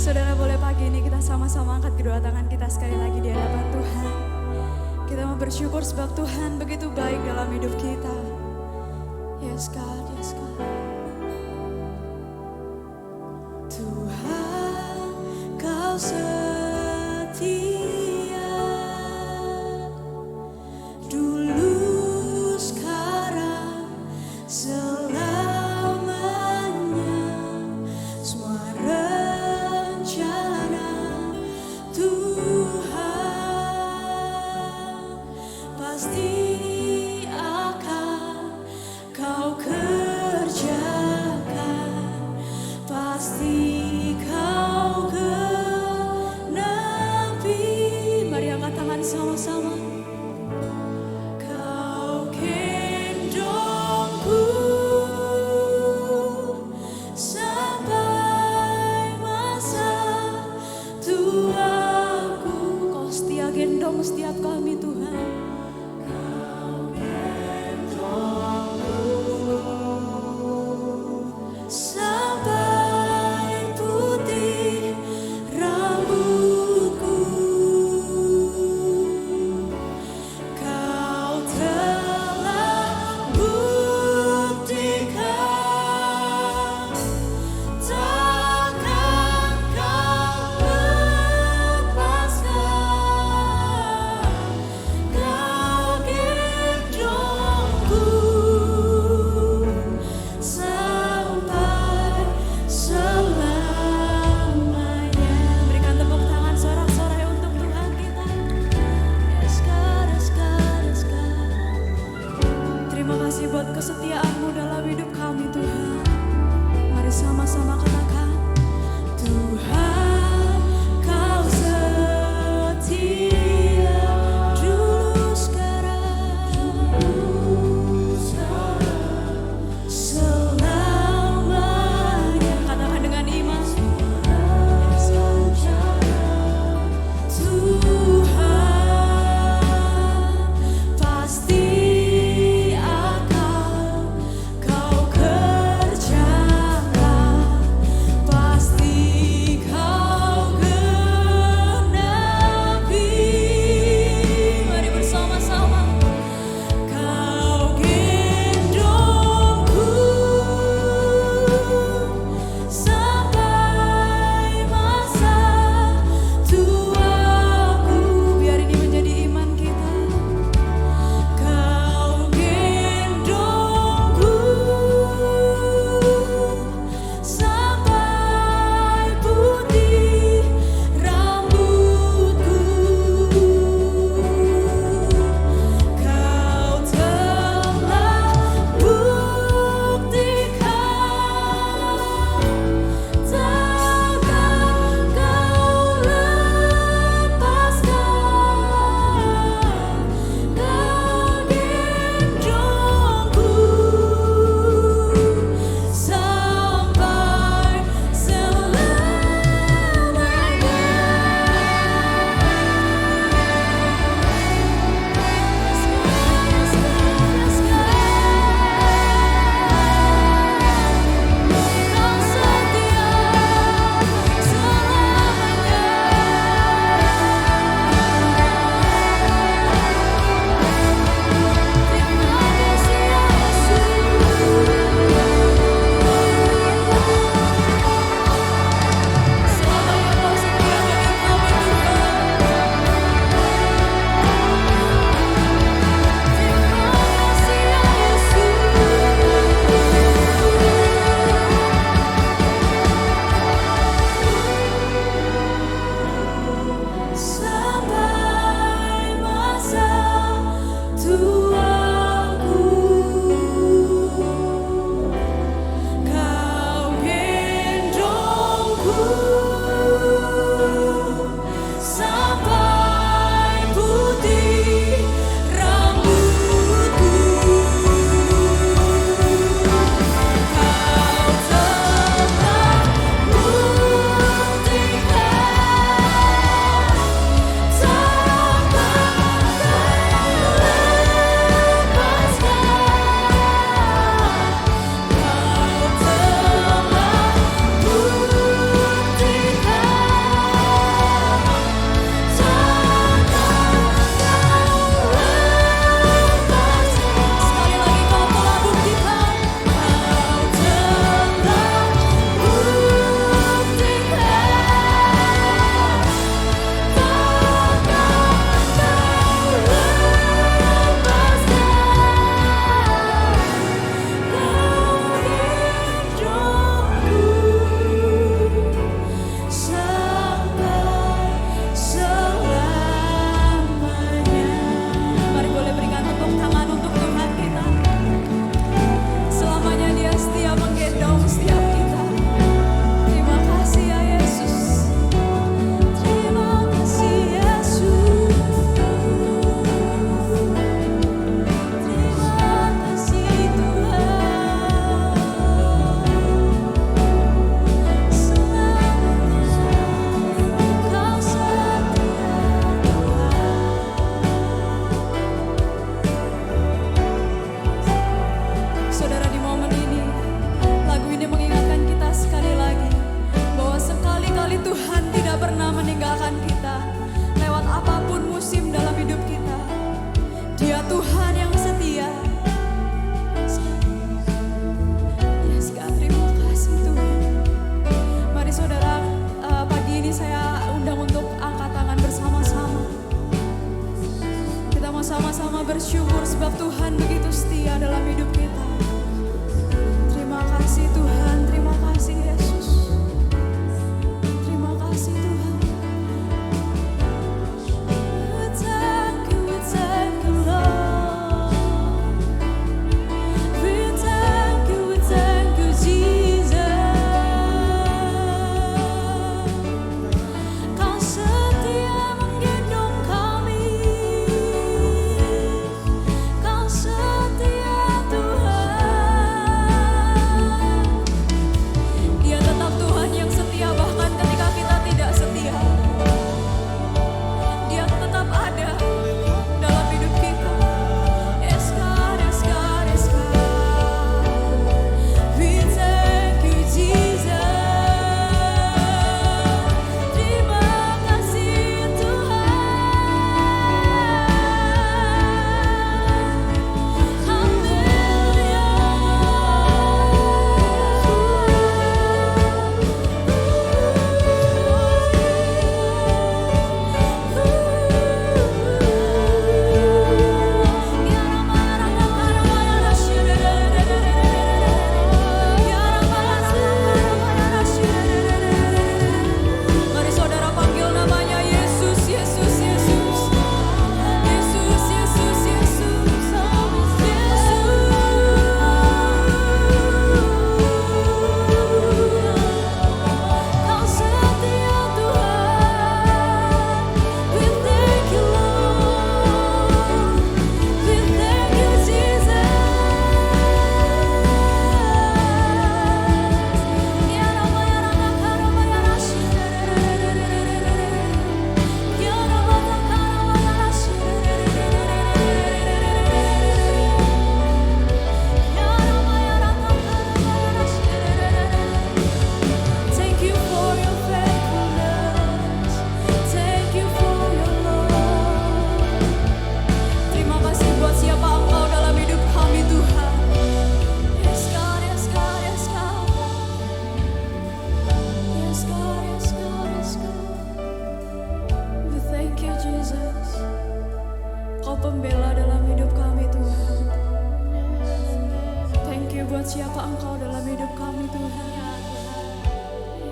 Saudara, boleh pagi ini kita sama-sama angkat kedua tangan kita sekali lagi di hadapan Tuhan. Kita mau bersyukur sebab Tuhan begitu baik dalam hidup kita. Yes God, yes God. Tuhan, Kau setia, dulu, sekarang, selamanya. Semua rencana Tuhan pasti akan Kau kerjakan, pasti Kau genapi. Mari angkat tangan sama-sama. Kau gendongku sampai masa tuaku. Kau setia gendong setiap kami Tuhan. Kau gendongku sampai putih rambutku. Kau telah buktikan, takkan Kau lepaskan. Tuhan tidak pernah meninggalkan kita. Lewat apapun musim dalam hidup kita, Dia Tuhan yang setia. Yes God, terima kasih Tuhan. Mari saudara, pagi ini saya undang untuk angkat tangan bersama-sama. Kita mau sama-sama bersyukur sebab Tuhan begitu setia dalam hidup kita. Terima kasih Tuhan, terima kasih Yesus. Terima kasih Tuhan. We thank you Lord. We thank you Jesus. Kau setia menggendong kami. Kau setia Tuhan. Dia tetap Tuhan yang setia bahkan ketika kita tidak setia. Dia tetap ada dalam hidup kita. Yes God, yes God, yes God. We thank you Jesus. Terima kasih Tuhan. Mari saudara panggil namanya Yesus, Yesus, Yesus. Yesus, Yesus, Yesus. Kau setia Tuhan. We thank you Lord. We thank you Jesus. Thank you for your faithfulness. Thank you for your love. Terima kasih buat siapa Engkau dalam hidup kami Tuhan. Yes God, yes God, yes God. Yes God, yes God, yes God. We thank you Jesus. Kau pembela dalam hidup kami Tuhan. Thank you buat siapa Engkau dalam hidup kami Tuhan.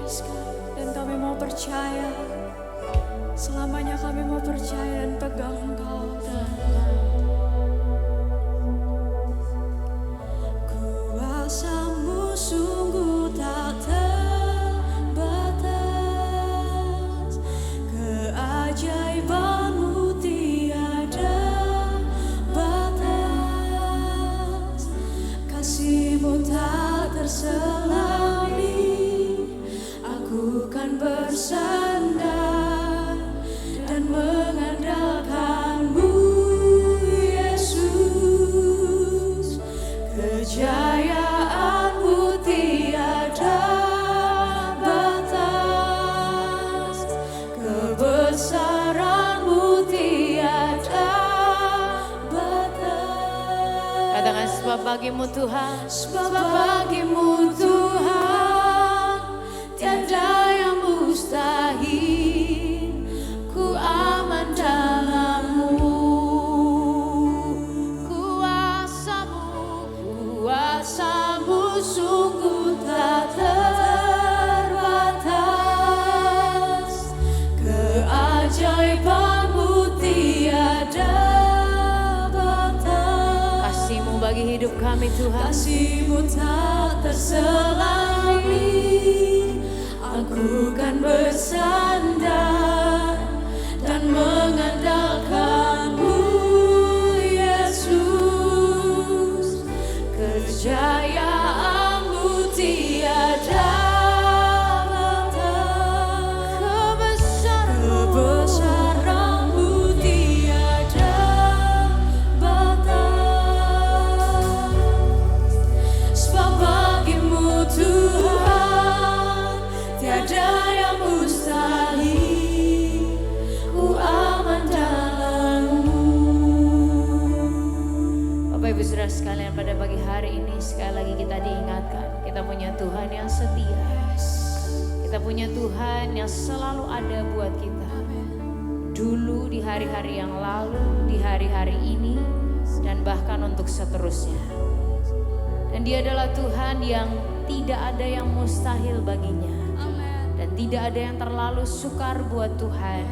Yes God. Dan kami mau percaya. Selamanya kami mau percaya dan pegang Engkau Tuhan. Kuasa-Mu sungguh tak terbatas, keajaiban-Mu tiada batas, kasih-Mu tak terselami. Aku kan bersandar dan mengandalkan-Mu Yesus. Kejayaan-Mu tiada batas, kebesaran-Mu tiada batas. Katakan sebab bagimu Tuhan, Sebab bagimu Tuhan tiada yang mustahil. Ku aman dalam-Mu. Kuasa-Mu sungguh tak terbatas, keajaiban-Mu tiada batas. kasih-Mu bagi hidup kami Tuhan. Kasih-Mu tak terselami. Aku kan bersandar dan mengandalkan-Mu Yesus. Kejayaan-Mu tiada batas, kebesaran-Mu tiada batas. Sebab bagimu Tuhan tiada yang mustahil. saudara sekalian, pada pagi hari ini sekali lagi kita diingatkan, kita punya Tuhan yang setia. Kita punya Tuhan yang selalu ada buat kita. Dulu, di hari-hari yang lalu, di hari-hari ini, dan bahkan untuk seterusnya. Dan Dia adalah Tuhan yang tidak ada yang mustahil baginya. Dan tidak ada yang terlalu sukar buat Tuhan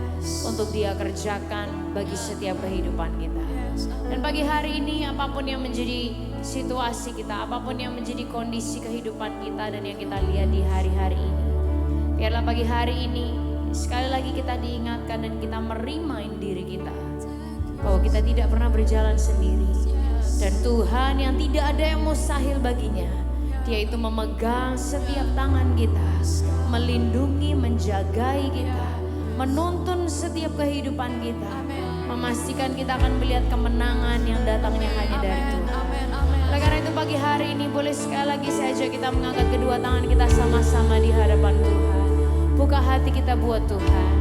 untuk Dia kerjakan bagi setiap kehidupan kita. Dan pagi hari ini, apapun yang menjadi situasi kita, apapun yang menjadi kondisi kehidupan kita dan yang kita lihat di hari-hari ini, biarlah pagi hari ini sekali lagi kita diingatkan dan kita merimain diri kita bahwa kita tidak pernah berjalan sendiri. Dan Tuhan yang tidak ada yang mustahil baginya, Dia itu memegang setiap tangan kita, melindungi, menjagai kita, menuntun setiap kehidupan kita, memastikan kita akan melihat kemenangan yang datangnya hanya dari Tuhan. Oleh karena itu pagi hari ini boleh sekali lagi saja kita mengangkat kedua tangan kita sama-sama di hadapan Tuhan. Buka hati kita buat Tuhan.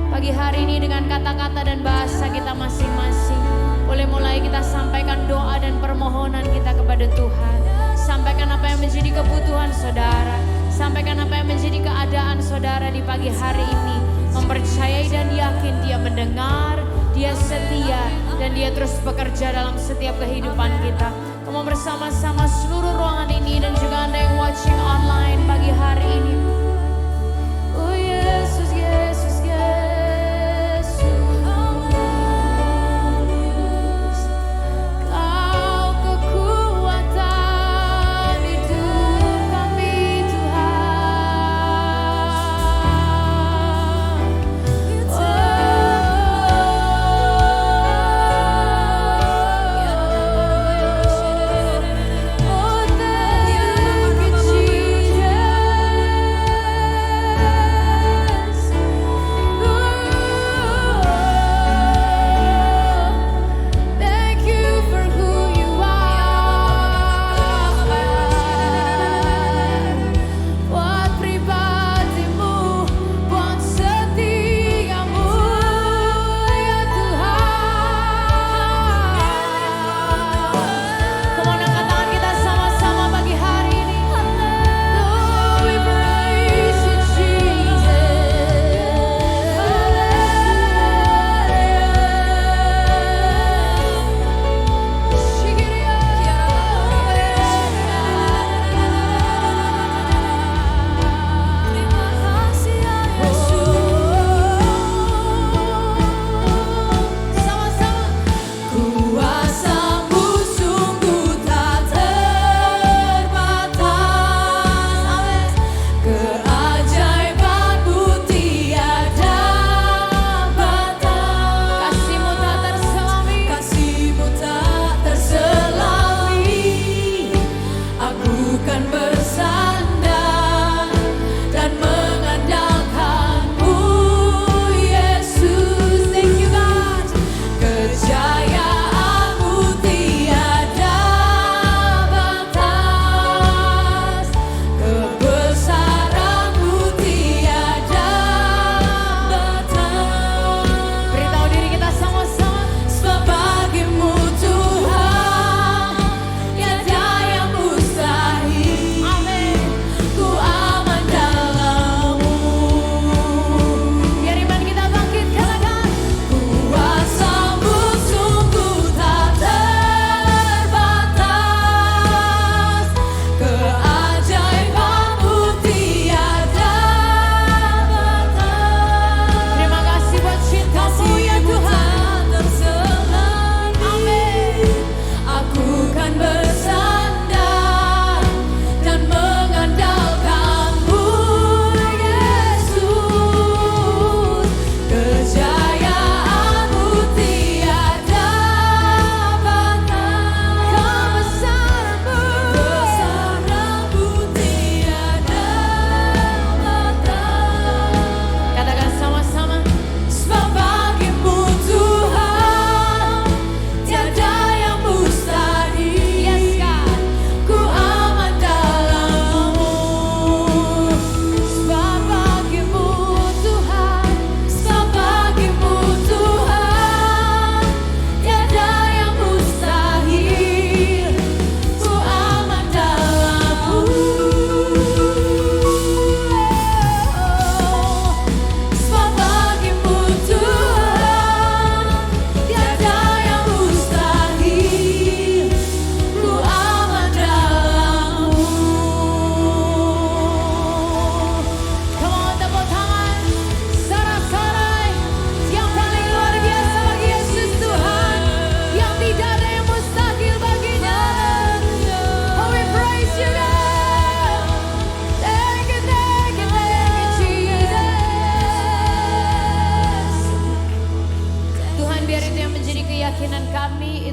Pagi hari ini dengan kata-kata dan bahasa kita masing-masing, boleh mulai kita sampaikan doa dan permohonan kita kepada Tuhan. Sampaikan apa yang menjadi kebutuhan saudara, sampaikan apa yang menjadi keadaan saudara di pagi hari ini. Mempercayai dan yakin Dia mendengar, Dia setia, dan Dia terus bekerja dalam setiap kehidupan kita. Kamu bersama-sama seluruh ruangan ini dan juga Anda yang watching online pagi hari ini. Oh Yesus, Yesus, Yesus, Kau kekuatan hidup kami Tuhan. Oh, thank you Jesus.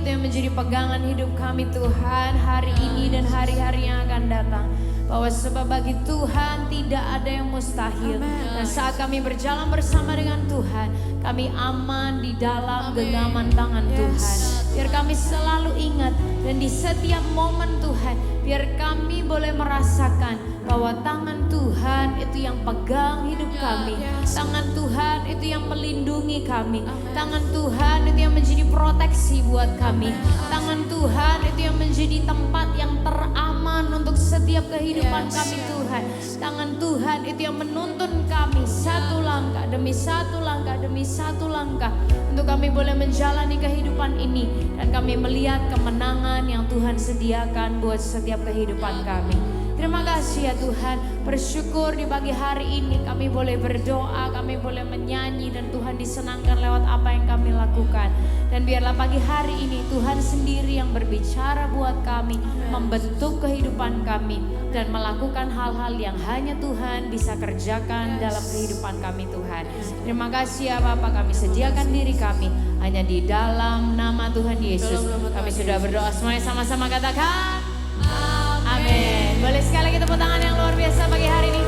itu yang menjadi pegangan hidup kami Tuhan, hari ini dan hari-hari yang akan datang. Bahwa sebab bagi Tuhan tidak ada yang mustahil. Dan saat kami berjalan bersama dengan Tuhan, kami aman di dalam genggaman tangan Tuhan. Biar kami selalu ingat, dan di setiap momen Tuhan, biar kami boleh merasakan bahwa tangan Tuhan itu yang pegang hidup kami. Tangan Tuhan itu yang melindungi kami. Tangan Tuhan itu yang menjadi proteksi buat kami. Tangan Tuhan itu yang menjadi tempat yang teraman untuk setiap kehidupan kami Tuhan. Tangan Tuhan itu yang menuntun kami satu langkah demi satu langkah demi satu langkah, untuk kami boleh menjalani kehidupan ini dan kami melihat kemenangan yang Tuhan sediakan buat setiap kehidupan kami. Terima kasih ya Tuhan, bersyukur di pagi hari ini kami boleh berdoa, kami boleh menyanyi, dan Tuhan disenangkan lewat apa yang kami lakukan. Dan biarlah pagi hari ini Tuhan sendiri yang berbicara buat kami, membentuk kehidupan kami, dan melakukan hal-hal yang hanya Tuhan bisa kerjakan dalam kehidupan kami Tuhan. Terima kasih ya Bapak, kami sediakan diri kami hanya di dalam nama Tuhan Yesus. Kami sudah berdoa, semuanya sama-sama katakan amin. Boleh sekali lagi tepuk tangan yang luar biasa pagi hari ini.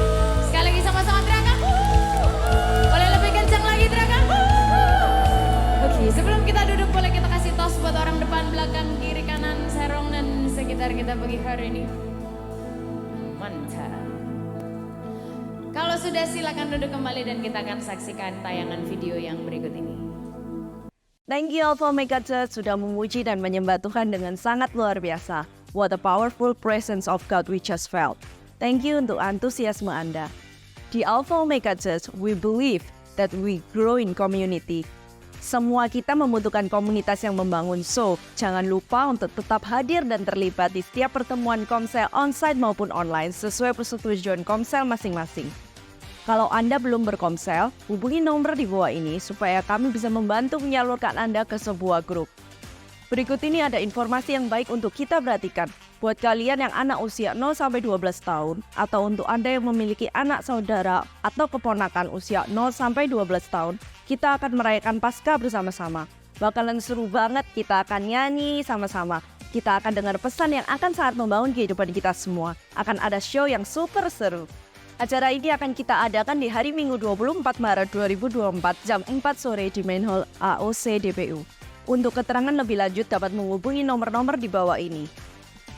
Sekali lagi sama-sama teriakan. Boleh lebih kencang lagi teriakan. Oke, sebelum kita duduk boleh kita kasih tos buat orang depan, belakang, kiri, kanan, serong, dan sekitar kita pagi hari ini. Mantap. Kalau sudah silakan duduk kembali dan kita akan saksikan tayangan video yang berikut ini. Thank you Alpha Omega Church sudah memuji dan menyembah Tuhan dengan sangat luar biasa. What a powerful presence of God we just felt. Thank you untuk antusiasme Anda. Di Alpha Omega Church, we believe that we grow in community. Semua kita membutuhkan komunitas yang membangun, so jangan lupa untuk tetap hadir dan terlibat di setiap pertemuan komsel onsite maupun online sesuai persetujuan komsel masing-masing. Kalau Anda belum berkomsel, hubungi nomor di bawah ini supaya kami bisa membantu menyalurkan Anda ke sebuah grup. Berikut ini ada informasi yang baik untuk kita perhatikan. Buat kalian yang anak usia 0-12 tahun, atau untuk Anda yang memiliki anak saudara atau keponakan usia 0-12 tahun, kita akan merayakan Paskah bersama-sama. Bakalan seru banget, kita akan nyanyi sama-sama. Kita akan dengar pesan yang akan sangat membangun kehidupan kita semua. Akan ada show yang super seru. Acara ini akan kita adakan di hari Minggu 24 Maret 2024 jam 4 sore di Main Hall AOC DPU. Untuk keterangan lebih lanjut dapat menghubungi nomor-nomor di bawah ini.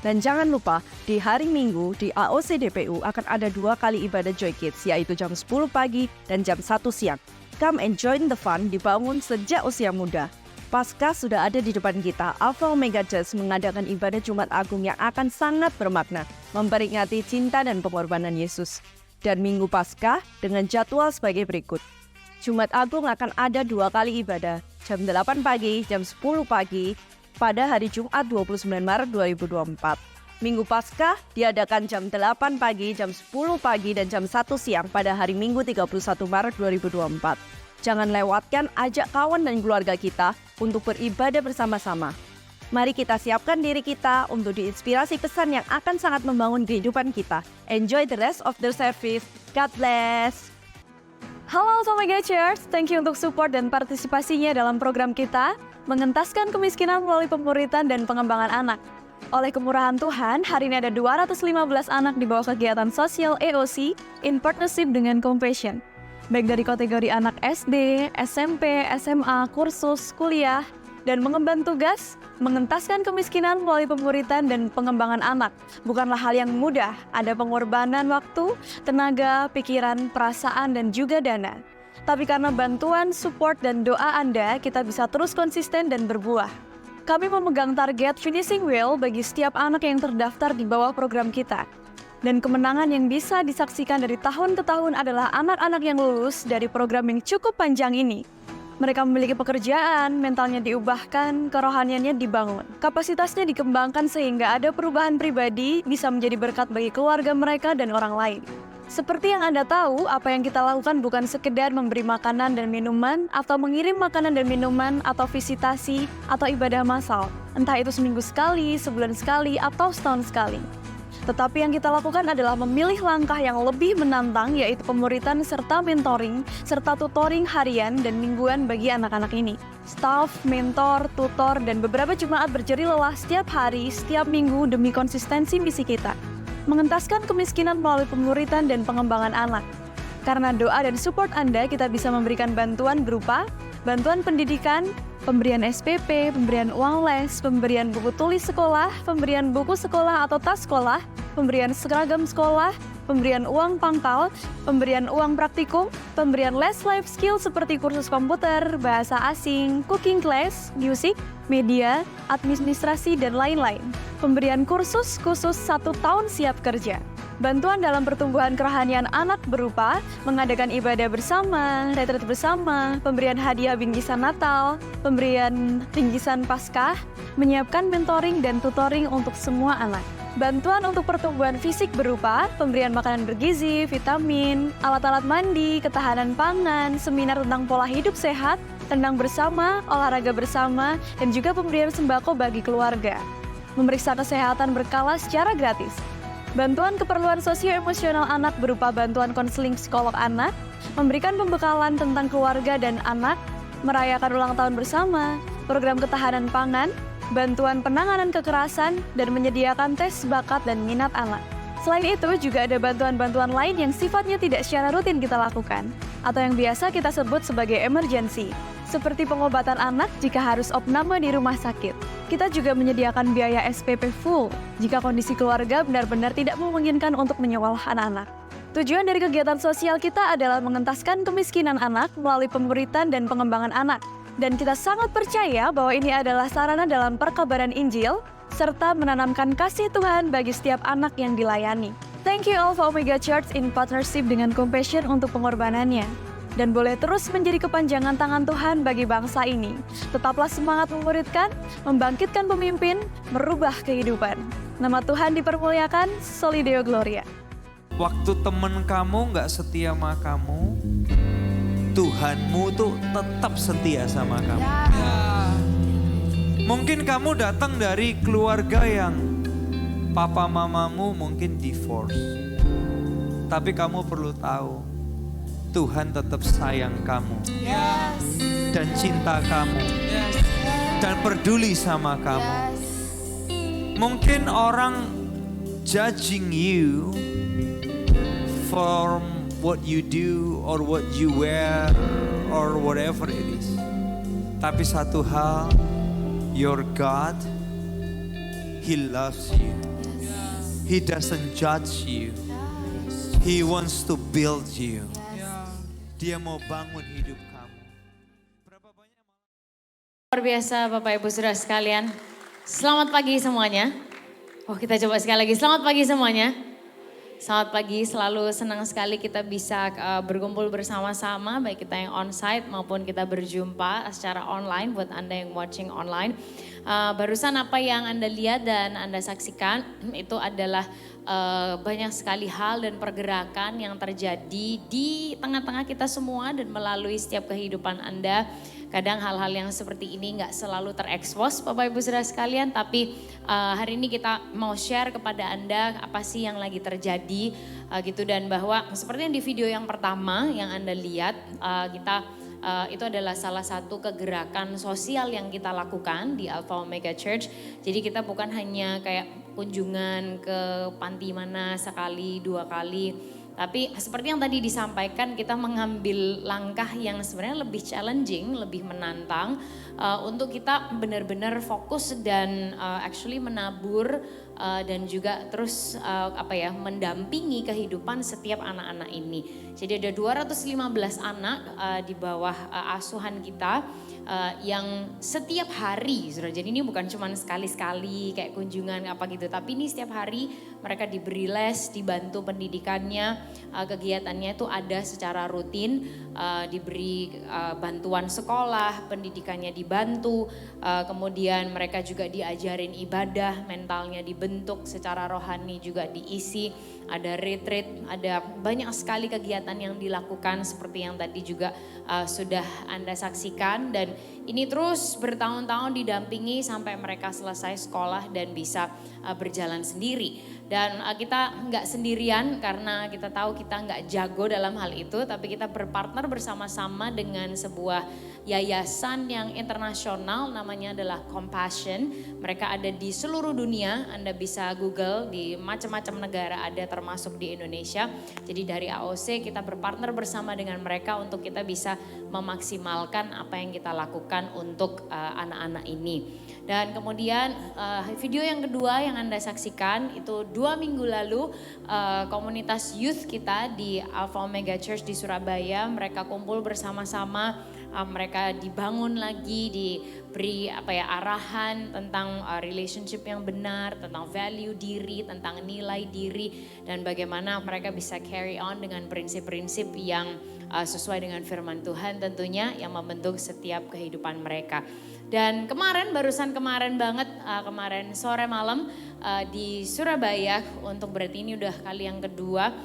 Dan jangan lupa, di hari Minggu di AOC DPU akan ada 2 kali ibadah Joy Kids, yaitu jam 10 pagi dan jam 1 siang. Come and join the fun dibangun sejak usia muda. Paskah sudah ada di depan kita. Alpha Omega Church mengadakan ibadah Jumat Agung yang akan sangat bermakna, memperingati cinta dan pengorbanan Yesus. Dan Minggu Paskah dengan jadwal sebagai berikut. Jumat Agung akan ada 2 kali ibadah, jam 8 pagi, jam 10 pagi, pada hari Jumat 29 Maret 2024. Minggu Paskah diadakan jam 8 pagi, jam 10 pagi, dan jam 1 siang pada hari Minggu 31 Maret 2024. Jangan lewatkan, ajak kawan dan keluarga kita untuk beribadah bersama-sama. Mari kita siapkan diri kita untuk diinspirasi pesan yang akan sangat membangun kehidupan kita. Enjoy the rest of the service. God bless. Halo Omega Church, thank you untuk support dan partisipasinya dalam program kita, mengentaskan kemiskinan melalui pemuritan dan pengembangan anak. Oleh kemurahan Tuhan, hari ini ada 215 anak di bawah kegiatan sosial EOC in partnership dengan Compassion. Baik dari kategori anak SD, SMP, SMA, kursus, kuliah, dan mengemban tugas, mengentaskan kemiskinan melalui pemuritan dan pengembangan anak. Bukanlah hal yang mudah, ada pengorbanan waktu, tenaga, pikiran, perasaan, dan juga dana. Tapi karena bantuan, support, dan doa Anda, kita bisa terus konsisten dan berbuah. Kami memegang target finishing well bagi setiap anak yang terdaftar di bawah program kita. Dan kemenangan yang bisa disaksikan dari tahun ke tahun adalah anak-anak yang lulus dari program yang cukup panjang ini. Mereka memiliki pekerjaan, mentalnya diubahkan, kerohaniannya dibangun. Kapasitasnya dikembangkan sehingga ada perubahan pribadi, bisa menjadi berkat bagi keluarga mereka dan orang lain. Seperti yang Anda tahu, apa yang kita lakukan bukan sekedar memberi makanan dan minuman, atau mengirim makanan dan minuman, atau visitasi, atau ibadah massal. Entah itu seminggu sekali, sebulan sekali, atau setahun sekali. Tetapi yang kita lakukan adalah memilih langkah yang lebih menantang, yaitu pemuritan serta mentoring, serta tutoring harian dan mingguan bagi anak-anak ini. Staff, mentor, tutor, dan beberapa jemaat berjerih lelah setiap hari, setiap minggu demi konsistensi misi kita. Mengentaskan kemiskinan melalui pemuritan dan pengembangan anak. Karena doa dan support Anda, kita bisa memberikan bantuan berupa bantuan pendidikan, pemberian SPP, pemberian uang les, pemberian buku tulis sekolah, pemberian buku sekolah atau tas sekolah, pemberian seragam sekolah, pemberian uang pangkal, pemberian uang praktikum, pemberian les life skill seperti kursus komputer, bahasa asing, cooking class, musik, media, administrasi, dan lain-lain. Pemberian kursus khusus 1 tahun siap kerja. Bantuan dalam pertumbuhan kerohanian anak berupa mengadakan ibadah bersama, retret bersama, pemberian hadiah bingkisan Natal, pemberian bingkisan Paskah, menyiapkan mentoring dan tutoring untuk semua anak. Bantuan untuk pertumbuhan fisik berupa pemberian makanan bergizi, vitamin, alat-alat mandi, ketahanan pangan, seminar tentang pola hidup sehat, tenang bersama, olahraga bersama, dan juga pemberian sembako bagi keluarga. Memeriksa kesehatan berkala secara gratis. Bantuan keperluan sosio-emosional anak berupa bantuan konseling psikolog anak, memberikan pembekalan tentang keluarga dan anak, merayakan ulang tahun bersama, program ketahanan pangan, bantuan penanganan kekerasan, dan menyediakan tes bakat dan minat anak. Selain itu, juga ada bantuan-bantuan lain yang sifatnya tidak secara rutin kita lakukan, atau yang biasa kita sebut sebagai emergency, seperti pengobatan anak jika harus opname di rumah sakit. Kita juga menyediakan biaya SPP full jika kondisi keluarga benar-benar tidak memungkinkan untuk menyekolah anak-anak. Tujuan dari kegiatan sosial kita adalah mengentaskan kemiskinan anak melalui pemuritan dan pengembangan anak. Dan kita sangat percaya bahwa ini adalah sarana dalam perkabaran Injil, serta menanamkan kasih Tuhan bagi setiap anak yang dilayani. Thank you all for Omega Church in partnership dengan Compassion untuk pengorbanannya. Dan boleh terus menjadi kepanjangan tangan Tuhan bagi bangsa ini. Tetaplah semangat memuridkan, membangkitkan pemimpin, merubah kehidupan. Nama Tuhan dipermuliakan, Soli Deo Gloria. Waktu temen kamu nggak setia sama kamu, Tuhanmu tuh tetap setia sama kamu. Mungkin kamu datang dari keluarga yang papa mamamu mungkin divorce. Tapi kamu perlu tahu, Tuhan tetap sayang kamu. Dan cinta kamu. Dan peduli sama kamu. Mungkin orang judging you from what you do or what you wear or whatever it is. Tapi satu hal, your God, He loves you. He doesn't judge you. He wants to build you. Dia mau bangun hidup kamu. Luar biasa Bapak Ibu Saudara sekalian. Selamat pagi semuanya. Kita coba sekali lagi. Selamat pagi semuanya. Selamat pagi, selalu senang sekali kita bisa berkumpul bersama-sama, baik kita yang onsite maupun kita berjumpa secara online buat Anda yang watching online. Barusan apa yang Anda lihat dan Anda saksikan itu adalah banyak sekali hal dan pergerakan yang terjadi di tengah-tengah kita semua dan melalui setiap kehidupan Anda. Kadang hal-hal yang seperti ini nggak selalu terekspos Bapak Ibu Saudara sekalian, tapi hari ini kita mau share kepada Anda apa sih yang lagi terjadi gitu, dan bahwa seperti yang di video yang pertama yang Anda lihat, itu adalah salah satu kegerakan sosial yang kita lakukan di Alpha Omega Church. Jadi kita bukan hanya kayak kunjungan ke panti mana sekali, 2 kali. Tapi seperti yang tadi disampaikan, kita mengambil langkah yang sebenarnya lebih challenging, lebih menantang untuk kita benar-benar fokus dan actually menabur dan juga terus mendampingi kehidupan setiap anak-anak ini. Jadi ada 215 anak di bawah asuhan kita yang setiap hari, jadi ini bukan cuma sekali-sekali kayak kunjungan apa gitu, tapi ini setiap hari mereka diberi les, dibantu pendidikannya, kegiatannya itu ada secara rutin, diberi bantuan sekolah, pendidikannya dibantu, kemudian mereka juga diajarin ibadah, mentalnya dibentuk, secara rohani juga diisi, ada retreat, ada banyak sekali kegiatan yang dilakukan seperti yang tadi juga sudah Anda saksikan. Dan ini terus bertahun-tahun didampingi sampai mereka selesai sekolah dan bisa berjalan sendiri. Dan kita nggak sendirian karena kita tahu kita nggak jago dalam hal itu, tapi kita berpartner bersama-sama dengan sebuah yayasan yang internasional, namanya adalah Compassion. Mereka ada di seluruh dunia, Anda bisa Google, di macam-macam negara ada termasuk di Indonesia. Jadi dari AOC kita berpartner bersama dengan mereka untuk kita bisa memaksimalkan apa yang kita lakukan untuk anak-anak ini. Dan kemudian video yang kedua yang Anda saksikan itu 2 minggu lalu komunitas youth kita di Alpha Omega Church di Surabaya, mereka kumpul bersama-sama, mereka dibangun lagi, diberi arahan tentang relationship yang benar, tentang value diri, tentang nilai diri, dan bagaimana mereka bisa carry on dengan prinsip-prinsip yang sesuai dengan firman Tuhan tentunya yang membentuk setiap kehidupan mereka. Dan barusan kemarin banget, kemarin sore malam di Surabaya, untuk berarti ini udah kali yang kedua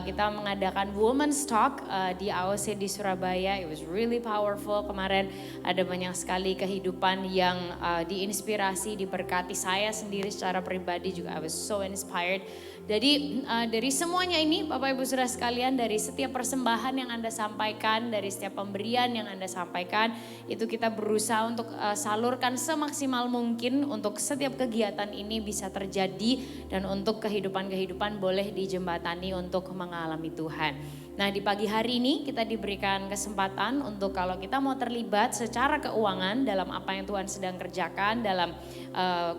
kita mengadakan Women's Talk di AOC di Surabaya. It was really powerful. Kemarin ada banyak sekali kehidupan yang diinspirasi, diberkati. Saya sendiri secara pribadi juga I was so inspired. Jadi dari semuanya ini Bapak Ibu Saudara sekalian, dari setiap persembahan yang Anda sampaikan, dari setiap pemberian yang Anda sampaikan, itu kita berusaha untuk salurkan semaksimal mungkin untuk setiap kegiatan ini bisa terjadi dan untuk kehidupan-kehidupan boleh dijembatani untuk mengalami Tuhan. Nah di pagi hari ini kita diberikan kesempatan untuk kalau kita mau terlibat secara keuangan dalam apa yang Tuhan sedang kerjakan dalam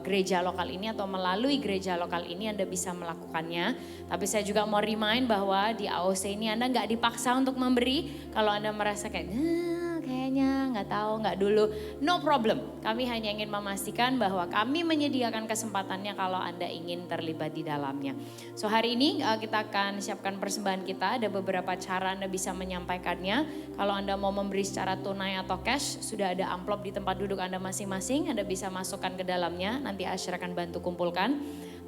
gereja lokal ini atau melalui gereja lokal ini, Anda bisa melakukannya. Tapi saya juga mau remind bahwa di AOC ini Anda nggak dipaksa untuk memberi. Kalau Anda merasa kayak kayaknya nggak tahu, nggak dulu, no problem. Kami hanya ingin memastikan bahwa kami menyediakan kesempatannya kalau Anda ingin terlibat di dalamnya. So hari ini kita akan siapkan persembahan kita. Ada beberapa cara Anda bisa menyampaikannya. Kalau Anda mau memberi secara tunai atau cash, sudah ada amplop di tempat duduk Anda masing-masing. Anda bisa masukkan ke dalamnya, nanti Asher akan bantu kumpulkan.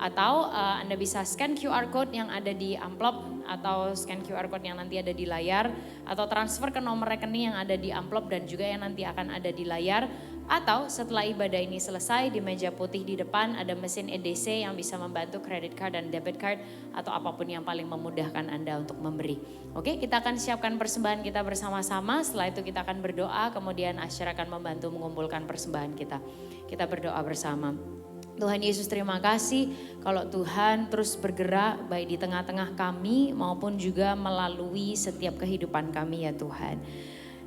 Atau Anda bisa scan QR code yang ada di amplop, atau scan QR code yang nanti ada di layar, atau transfer ke nomor rekening yang ada di amplop dan juga yang nanti akan ada di layar. Atau setelah ibadah ini selesai, di meja putih di depan ada mesin EDC yang bisa membantu credit card dan debit card atau apapun yang paling memudahkan Anda untuk memberi. Oke, kita akan siapkan persembahan kita bersama-sama. Setelah itu kita akan berdoa, kemudian Asher akan membantu mengumpulkan persembahan kita. Kita berdoa bersama. Tuhan Yesus, terima kasih kalau Tuhan terus bergerak baik di tengah-tengah kami maupun juga melalui setiap kehidupan kami ya Tuhan.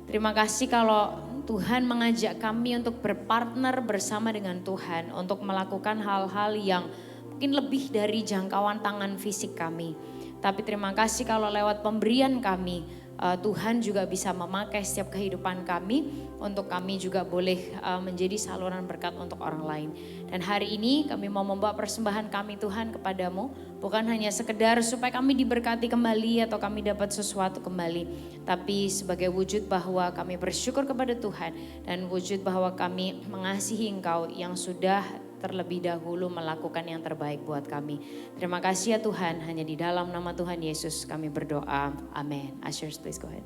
Terima kasih kalau Tuhan mengajak kami untuk berpartner bersama dengan Tuhan untuk melakukan hal-hal yang mungkin lebih dari jangkauan tangan fisik kami. Tapi terima kasih kalau lewat pemberian kami, Tuhan juga bisa memakai setiap kehidupan kami untuk kami juga boleh menjadi saluran berkat untuk orang lain. Dan hari ini kami mau membawa persembahan kami Tuhan kepadamu, bukan hanya sekedar supaya kami diberkati kembali atau kami dapat sesuatu kembali, tapi sebagai wujud bahwa kami bersyukur kepada Tuhan dan wujud bahwa kami mengasihi Engkau yang sudah terlebih dahulu melakukan yang terbaik buat kami. Terima kasih ya Tuhan, hanya di dalam nama Tuhan Yesus kami berdoa. Amin. Ushers, please go ahead.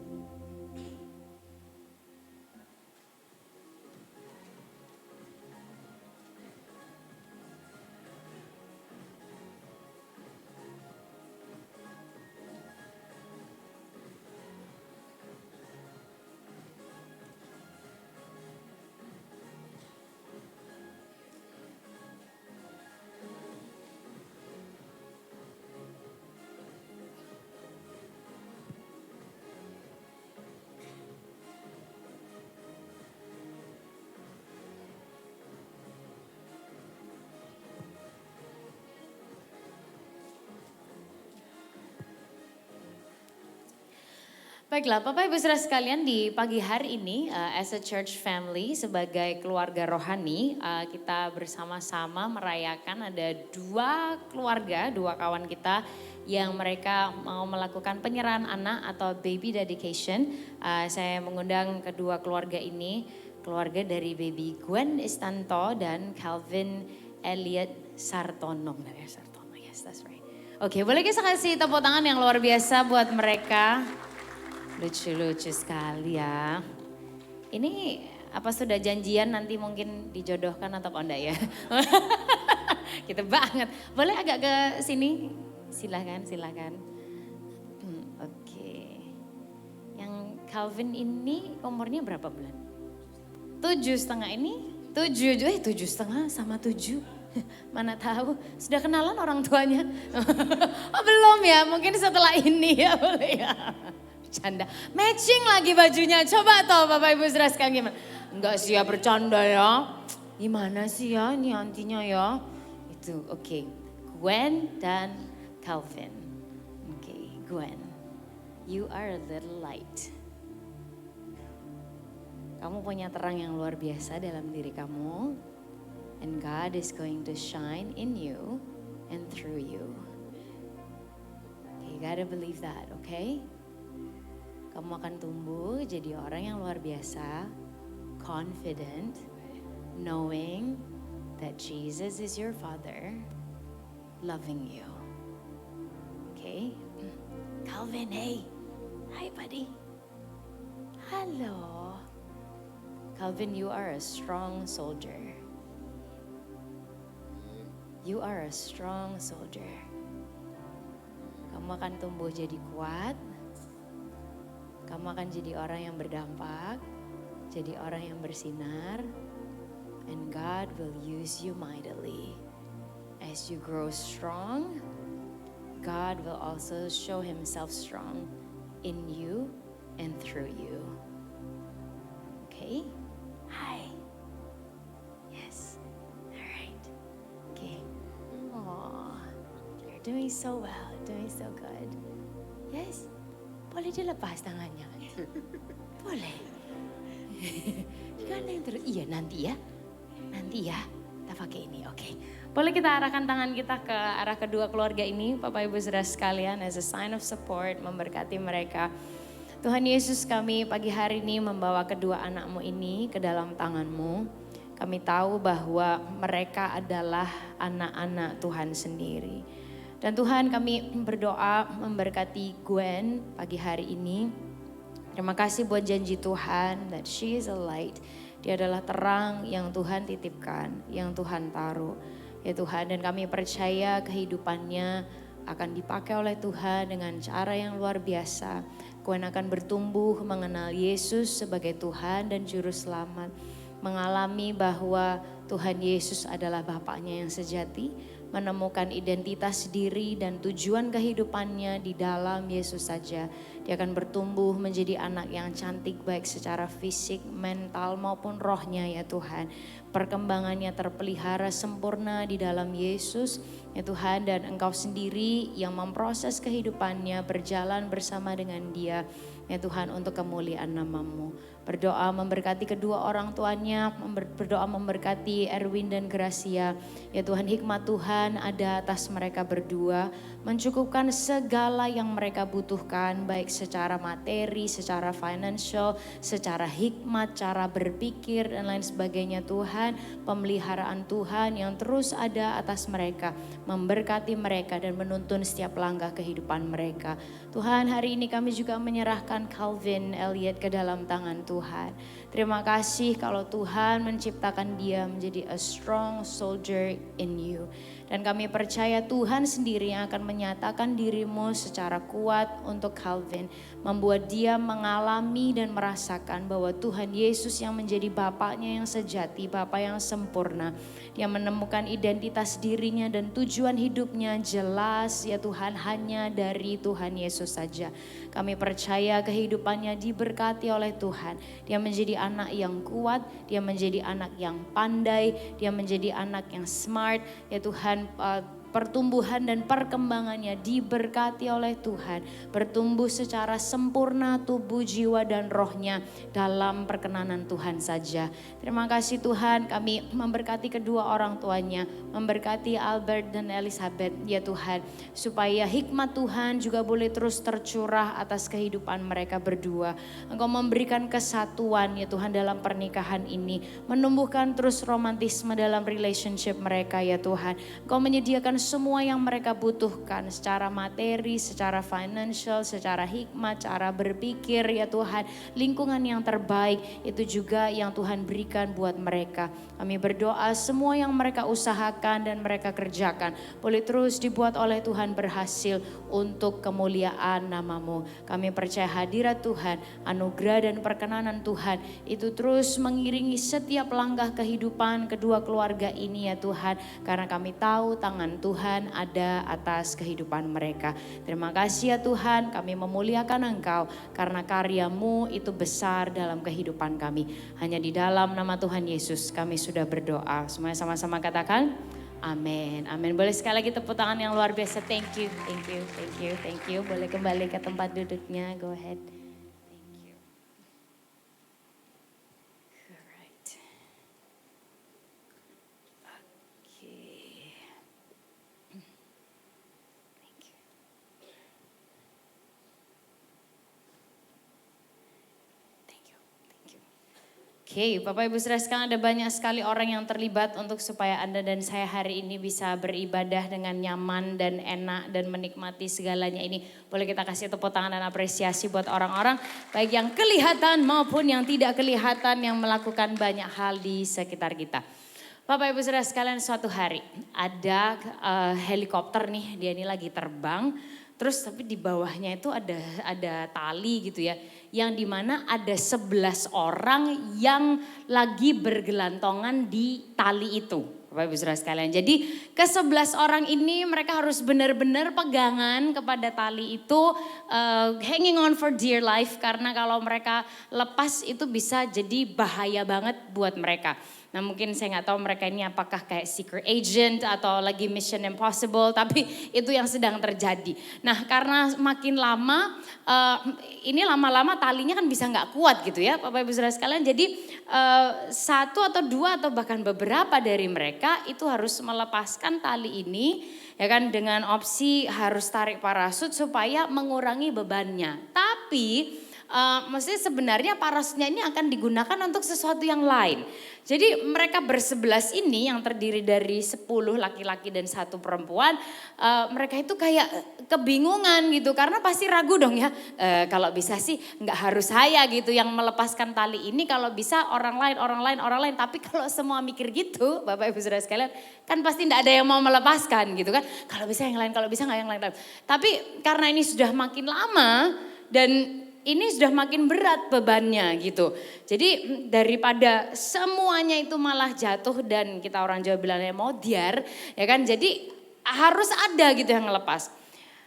Baiklah Bapak Ibu Saudara sekalian, di pagi hari ini as a church family, sebagai keluarga rohani, kita bersama-sama merayakan ada 2 keluarga, 2 kawan kita yang mereka mau melakukan penyerahan anak atau baby dedication. Saya mengundang kedua keluarga ini, keluarga dari baby Gwen Istanto dan Calvin Elliot Sartono. Sartono, yes that's right. Oke, boleh kita kasih tepuk tangan yang luar biasa buat mereka. Lucu-lucu sekali ya. Ini apa sudah janjian nanti mungkin dijodohkan atau kok enggak ya? Gitu banget. Boleh agak ke sini? Silahkan. Oke. Yang Calvin ini umurnya berapa bulan? 7,5 ini? 7,5 sama 7. Mana tahu, sudah kenalan orang tuanya? Oh, belum ya, mungkin setelah ini ya boleh ya. Bercanda, matching lagi bajunya. Coba tau Bapak Ibu saudara sekalian gimana? Enggak sih ya, bercanda ya. Gimana sih ya ini antinya ya? Itu oke. Gwen dan Calvin. Oke, Gwen. You are a little light. Kamu punya terang yang luar biasa dalam diri kamu. And God is going to shine in you and through you. Okay, you gotta believe that, okay? Kamu akan tumbuh jadi orang yang luar biasa, confident, knowing that Jesus is your Father, loving you. Okay? Calvin, hey. Hi, buddy. Hello. Calvin, you are a strong soldier. You are a strong soldier. Kamu akan tumbuh jadi kuat. Kamu akan jadi orang yang berdampak, jadi orang yang bersinar. And God will use you mightily. As you grow strong, God will also show himself strong in you and through you. Okay? Hi. Yes. All right. Okay. Oh, you're doing so well, doing so good. Yes. Boleh dilepas tangannya. Boleh. Gimana yang terus? Iya nanti ya. Nanti ya. Kita pakai ini. Oke. Boleh kita arahkan tangan kita ke arah kedua keluarga ini. Bapak Ibu saudara sekalian, as a sign of support, memberkati mereka. Tuhan Yesus, kami pagi hari ini membawa kedua anakmu ini ke dalam tangan-Mu. Kami tahu bahwa mereka adalah anak-anak Tuhan sendiri. Dan Tuhan, kami berdoa memberkati Gwen pagi hari ini. Terima kasih buat janji Tuhan that she is a light. Dia adalah terang yang Tuhan titipkan, yang Tuhan taruh. Ya Tuhan, dan kami percaya kehidupannya akan dipakai oleh Tuhan dengan cara yang luar biasa. Gwen akan bertumbuh mengenal Yesus sebagai Tuhan dan Juru Selamat. Mengalami bahwa Tuhan Yesus adalah Bapaknya yang sejati. Menemukan identitas diri dan tujuan kehidupannya di dalam Yesus saja. Dia akan bertumbuh menjadi anak yang cantik baik secara fisik, mental maupun rohnya ya Tuhan. Perkembangannya terpelihara sempurna di dalam Yesus ya Tuhan, dan Engkau sendiri yang memproses kehidupannya berjalan bersama dengan dia ya Tuhan untuk kemuliaan nama-Mu. Berdoa memberkati kedua orang tuanya, berdoa memberkati Erwin dan Gracia. Ya Tuhan, hikmat Tuhan ada atas mereka berdua, mencukupkan segala yang mereka butuhkan, baik secara materi, secara financial, secara hikmat, cara berpikir dan lain sebagainya Tuhan. Pemeliharaan Tuhan yang terus ada atas mereka, memberkati mereka dan menuntun setiap langkah kehidupan mereka. Tuhan, hari ini kami juga menyerahkan Calvin Elliot ke dalam tangan Tuhan. Terima kasih kalau Tuhan menciptakan dia menjadi a strong soldier in you. Dan kami percaya Tuhan sendiri yang akan menyatakan diri-Mu secara kuat untuk Calvin. Membuat dia mengalami dan merasakan bahwa Tuhan Yesus yang menjadi Bapaknya yang sejati, Bapa yang sempurna. Dia menemukan identitas dirinya dan tujuan hidupnya jelas ya Tuhan, hanya dari Tuhan Yesus saja. Kami percaya kehidupannya diberkati oleh Tuhan. Dia menjadi anak yang kuat, dia menjadi anak yang pandai, dia menjadi anak yang smart ya Tuhan. Pertumbuhan dan perkembangannya diberkati oleh Tuhan. Bertumbuh secara sempurna tubuh, jiwa dan rohnya dalam perkenanan Tuhan saja. Terima kasih Tuhan, kami memberkati kedua orang tuanya. Memberkati Albert dan Elizabeth ya Tuhan. Supaya hikmat Tuhan juga boleh terus tercurah atas kehidupan mereka berdua. Engkau memberikan kesatuan ya Tuhan dalam pernikahan ini. Menumbuhkan terus romantisme dalam relationship mereka ya Tuhan. Engkau menyediakan Tuhan semua yang mereka butuhkan secara materi, secara financial, secara hikmat, cara berpikir ya Tuhan. Lingkungan yang terbaik itu juga yang Tuhan berikan buat mereka. Kami berdoa semua yang mereka usahakan dan mereka kerjakan boleh terus dibuat oleh Tuhan berhasil untuk kemuliaan nama-Mu. Kami percaya hadirat Tuhan, anugerah dan perkenanan Tuhan itu terus mengiringi setiap langkah kehidupan kedua keluarga ini ya Tuhan. Karena kami tahu tangan Tuhan ada atas kehidupan mereka. Terima kasih ya Tuhan, kami memuliakan Engkau karena karya-Mu itu besar dalam kehidupan kami. Hanya di dalam nama Tuhan Yesus kami sudah berdoa. Semuanya sama-sama katakan amin. Amin. Boleh sekali lagi tepuk tangan yang luar biasa. Thank you, thank you, thank you, thank you. Boleh kembali ke tempat duduknya. Go ahead. Thank you. Alright. Okay. Thank you. Thank you. Thank you. Oke, Bapak Ibu Saudara sekalian, ada banyak sekali orang yang terlibat untuk supaya Anda dan saya hari ini bisa beribadah dengan nyaman dan enak dan menikmati segalanya ini. Boleh kita kasih tepuk tangan dan apresiasi buat orang-orang baik yang kelihatan maupun yang tidak kelihatan yang melakukan banyak hal di sekitar kita. Bapak Ibu Saudara sekalian, suatu hari ada helikopter nih, dia ini lagi terbang. Terus tapi di bawahnya itu ada tali gitu ya. Yang dimana ada 11 orang yang lagi bergelantongan di tali itu. Bapak Ibu Saudara sekalian. Jadi ke-11 orang ini mereka harus benar-benar pegangan kepada tali itu. Hanging on for dear life. Karena kalau mereka lepas itu bisa jadi bahaya banget buat mereka. Nah mungkin saya nggak tahu mereka ini apakah kayak secret agent atau lagi mission impossible. Tapi itu yang sedang terjadi. Nah karena makin lama ini lama-lama talinya kan bisa nggak kuat gitu ya Bapak Ibu Saudara sekalian. Jadi satu atau dua atau bahkan beberapa dari mereka itu harus melepaskan tali ini. Ya kan dengan opsi harus tarik parasut supaya mengurangi bebannya. Tapi maksudnya sebenarnya parasutnya ini akan digunakan untuk sesuatu yang lain. Jadi mereka bersebelas ini yang terdiri dari 10 laki-laki dan 1 perempuan. Mereka itu kayak kebingungan gitu karena pasti ragu dong ya. Kalau bisa sih nggak harus saya gitu yang melepaskan tali ini. Kalau bisa orang lain. Tapi kalau semua mikir gitu Bapak Ibu Saudara sekalian kan pasti nggak ada yang mau melepaskan gitu kan. Kalau bisa yang lain, kalau bisa nggak yang lain. Tapi karena ini sudah makin lama dan ini sudah makin berat bebannya gitu. Jadi daripada semuanya itu malah jatuh dan kita orang Jawa bilangnya modiar ya kan. Jadi harus ada gitu yang ngelepas.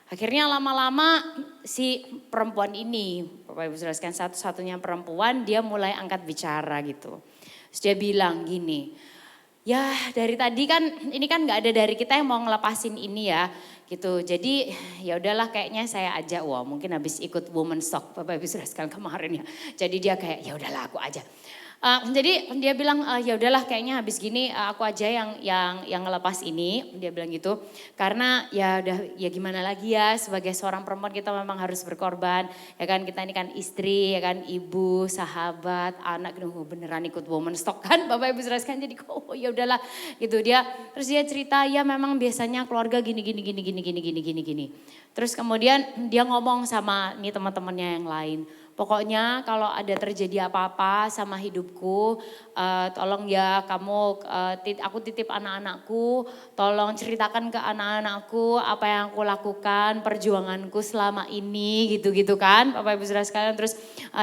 Akhirnya lama-lama si perempuan ini, Bapak Ibu Saudara sekalian satu-satunya perempuan dia mulai angkat bicara gitu. Terus dia bilang gini, ya dari tadi kan ini kan nggak ada dari kita yang mau ngelepasin ini ya. Gitu. Jadi ya udahlah kayaknya saya aja, wah mungkin habis ikut Women's Talk Bapak Ibu Saudara sekalian kemarin ya. Jadi dia kayak ya udahlah aku aja. Jadi dia bilang ya udahlah kayaknya habis gini aku aja yang ngelepas ini, dia bilang gitu. Karena ya udah ya gimana lagi ya sebagai seorang perempuan kita memang harus berkorban. Ya kan kita ini kan istri, ya kan ibu, sahabat, anak, beneran ikut Women's Talk kan Bapak Ibu Saudara sekalian. Jadi oh ya udahlah gitu dia. Terus dia cerita ya memang biasanya keluarga gini. Terus kemudian dia ngomong sama nih teman-temannya yang lain. Pokoknya kalau ada terjadi apa-apa sama hidupku, tolong ya kamu, aku titip anak-anakku, tolong ceritakan ke anak-anakku apa yang aku lakukan, perjuanganku selama ini gitu-gitu kan Bapak Ibu Saudara sekalian. Terus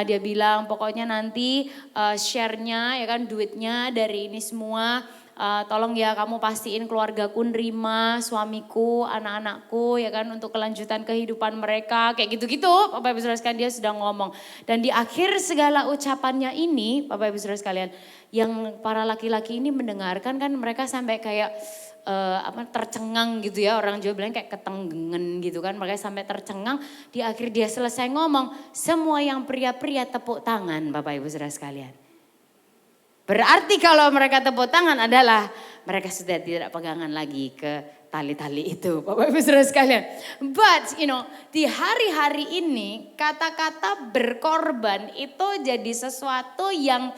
dia bilang pokoknya nanti share-nya ya kan duitnya dari ini semua. Tolong ya kamu pastiin keluargaku nerima, suamiku, anak-anakku ya kan untuk kelanjutan kehidupan mereka. Kayak gitu-gitu Bapak Ibu Saudara sekalian dia sudah ngomong. Dan di akhir segala ucapannya ini Bapak Ibu Saudara sekalian yang para laki-laki ini mendengarkan kan mereka sampai kayak tercengang gitu ya. Orang Jawa bilang kayak ketenggengen gitu kan. Mereka sampai tercengang di akhir dia selesai ngomong. Semua yang pria-pria tepuk tangan Bapak Ibu Saudara sekalian. Berarti kalau mereka tepuk tangan adalah mereka sudah tidak pegangan lagi ke tali-tali itu Bapak Ibu Saudara sekalian. But di hari-hari ini kata-kata berkorban itu jadi sesuatu yang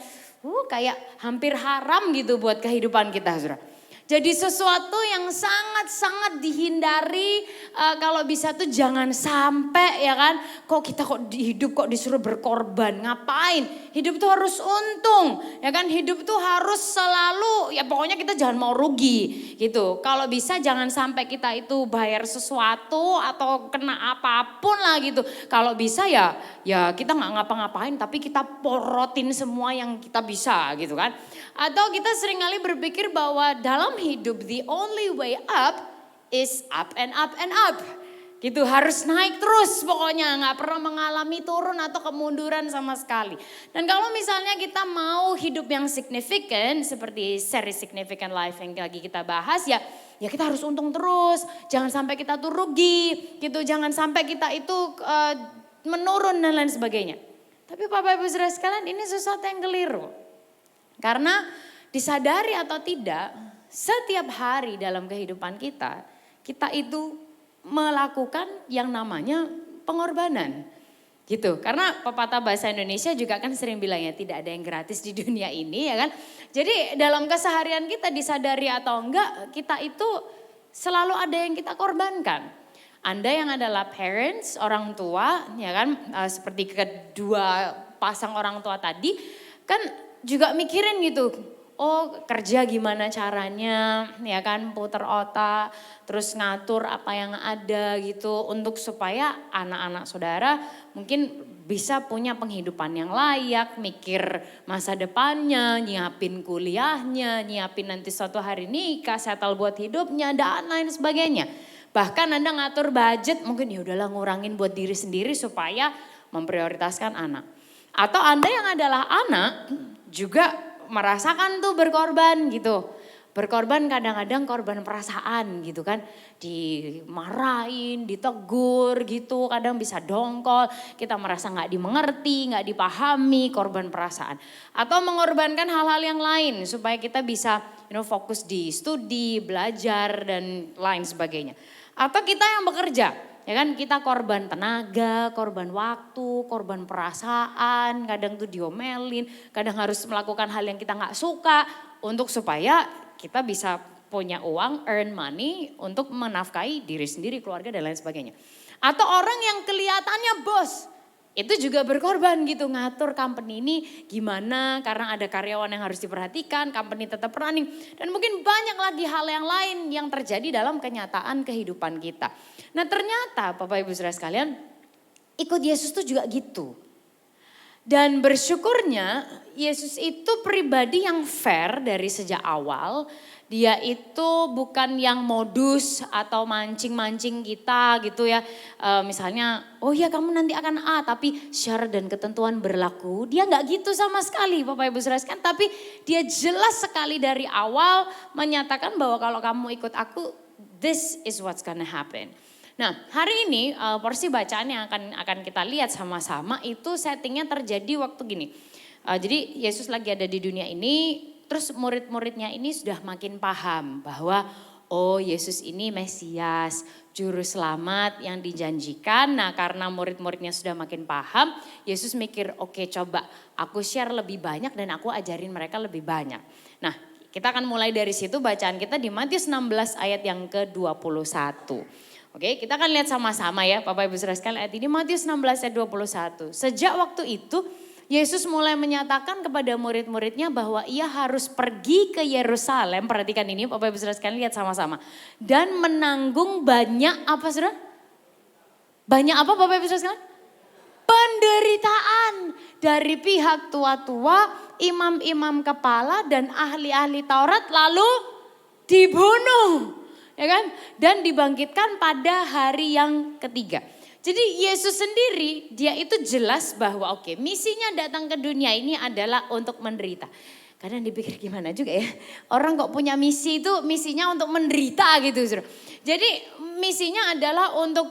kayak hampir haram gitu buat kehidupan kita Saudara. Jadi sesuatu yang sangat-sangat dihindari, kalau bisa tuh jangan sampai ya kan. Kok hidup kok disuruh berkorban, ngapain? Hidup tuh harus untung ya kan. Hidup tuh harus selalu ya pokoknya kita jangan mau rugi gitu. Kalau bisa jangan sampai kita itu bayar sesuatu atau kena apapun lah gitu. Kalau bisa ya kita nggak ngapa-ngapain tapi kita porotin semua yang kita bisa gitu kan. Atau kita seringkali berpikir bahwa dalam hidup the only way up is up and up and up. Gitu harus naik terus pokoknya, nggak pernah mengalami turun atau kemunduran sama sekali. Dan kalau misalnya kita mau hidup yang signifikan seperti seri Significant Life yang lagi kita bahas ya kita harus untung terus. Jangan sampai kita tuh rugi gitu, jangan sampai kita itu menurun dan lain sebagainya. Tapi Bapak Ibu Saudara sekalian, ini sesuatu yang keliru. Karena disadari atau tidak, setiap hari dalam kehidupan kita itu melakukan yang namanya pengorbanan. Gitu. Karena pepatah bahasa Indonesia juga kan sering bilang ya tidak ada yang gratis di dunia ini ya kan. Jadi dalam keseharian kita disadari atau enggak, kita itu selalu ada yang kita korbankan. Anda yang adalah parents, orang tua ya kan, seperti kedua pasang orang tua tadi kan juga mikirin gitu, oh kerja gimana caranya ya kan, putar otak, terus ngatur apa yang ada gitu untuk supaya anak-anak saudara mungkin bisa punya penghidupan yang layak, mikir masa depannya, nyiapin kuliahnya, nyiapin nanti suatu hari nikah, settle buat hidupnya dan lain sebagainya. Bahkan Anda ngatur budget mungkin ya udahlah ngurangin buat diri sendiri supaya memprioritaskan anak. Atau Anda yang adalah anak juga merasakan tuh berkorban gitu. Berkorban kadang-kadang korban perasaan gitu kan. Dimarahin, ditegur gitu, kadang bisa dongkol. Kita merasa gak dimengerti, gak dipahami, korban perasaan. Atau mengorbankan hal-hal yang lain supaya kita bisa fokus di studi, belajar dan lain sebagainya. Atau kita yang bekerja. Ya kan kita korban tenaga, korban waktu, korban perasaan, kadang tuh diomelin, kadang harus melakukan hal yang kita gak suka untuk supaya kita bisa punya uang, earn money untuk menafkahi diri sendiri, keluarga dan lain sebagainya. Atau orang yang kelihatannya bos, itu juga berkorban gitu, ngatur company ini gimana karena ada karyawan yang harus diperhatikan, company tetap running. Dan mungkin banyak lagi hal yang lain yang terjadi dalam kenyataan kehidupan kita. Nah ternyata Bapak Ibu Saudara sekalian, ikut Yesus tuh juga gitu. Dan bersyukurnya Yesus itu pribadi yang fair dari sejak awal. Dia itu bukan yang modus atau mancing-mancing kita gitu ya. Misalnya, oh ya kamu nanti akan A tapi syarat dan ketentuan berlaku. Dia gak gitu sama sekali Bapak Ibu Saudara sekalian. Tapi dia jelas sekali dari awal menyatakan bahwa kalau kamu ikut aku, this is what's gonna happen. Nah hari ini porsi bacaan yang akan kita lihat sama-sama itu settingnya terjadi waktu gini. Jadi Yesus lagi ada di dunia ini, terus murid-muridnya ini sudah makin paham bahwa oh Yesus ini Mesias, juru selamat yang dijanjikan. Nah karena murid-muridnya sudah makin paham, Yesus mikir oke, coba aku share lebih banyak dan aku ajarin mereka lebih banyak. Nah kita akan mulai dari situ bacaan kita di Matius 16 ayat yang ke-21. Oke, kita akan lihat sama-sama ya Bapak Ibu Saudara sekalian ayat ini Matius 16 ayat 21. Sejak waktu itu Yesus mulai menyatakan kepada murid-muridnya bahwa ia harus pergi ke Yerusalem. Perhatikan ini Bapak Ibu Saudara sekalian, lihat sama-sama. Dan menanggung banyak apa Saudara? Banyak apa Bapak Ibu Saudara sekalian? Penderitaan dari pihak tua-tua, imam-imam kepala dan ahli-ahli Taurat lalu dibunuh. Ya kan? Dan dibangkitkan pada hari yang ketiga. Jadi Yesus sendiri dia itu jelas bahwa oke, misinya datang ke dunia ini adalah untuk menderita. Kadang dipikir gimana juga ya. Orang kok punya misi itu misinya untuk menderita gitu. Saudara. Jadi misinya adalah untuk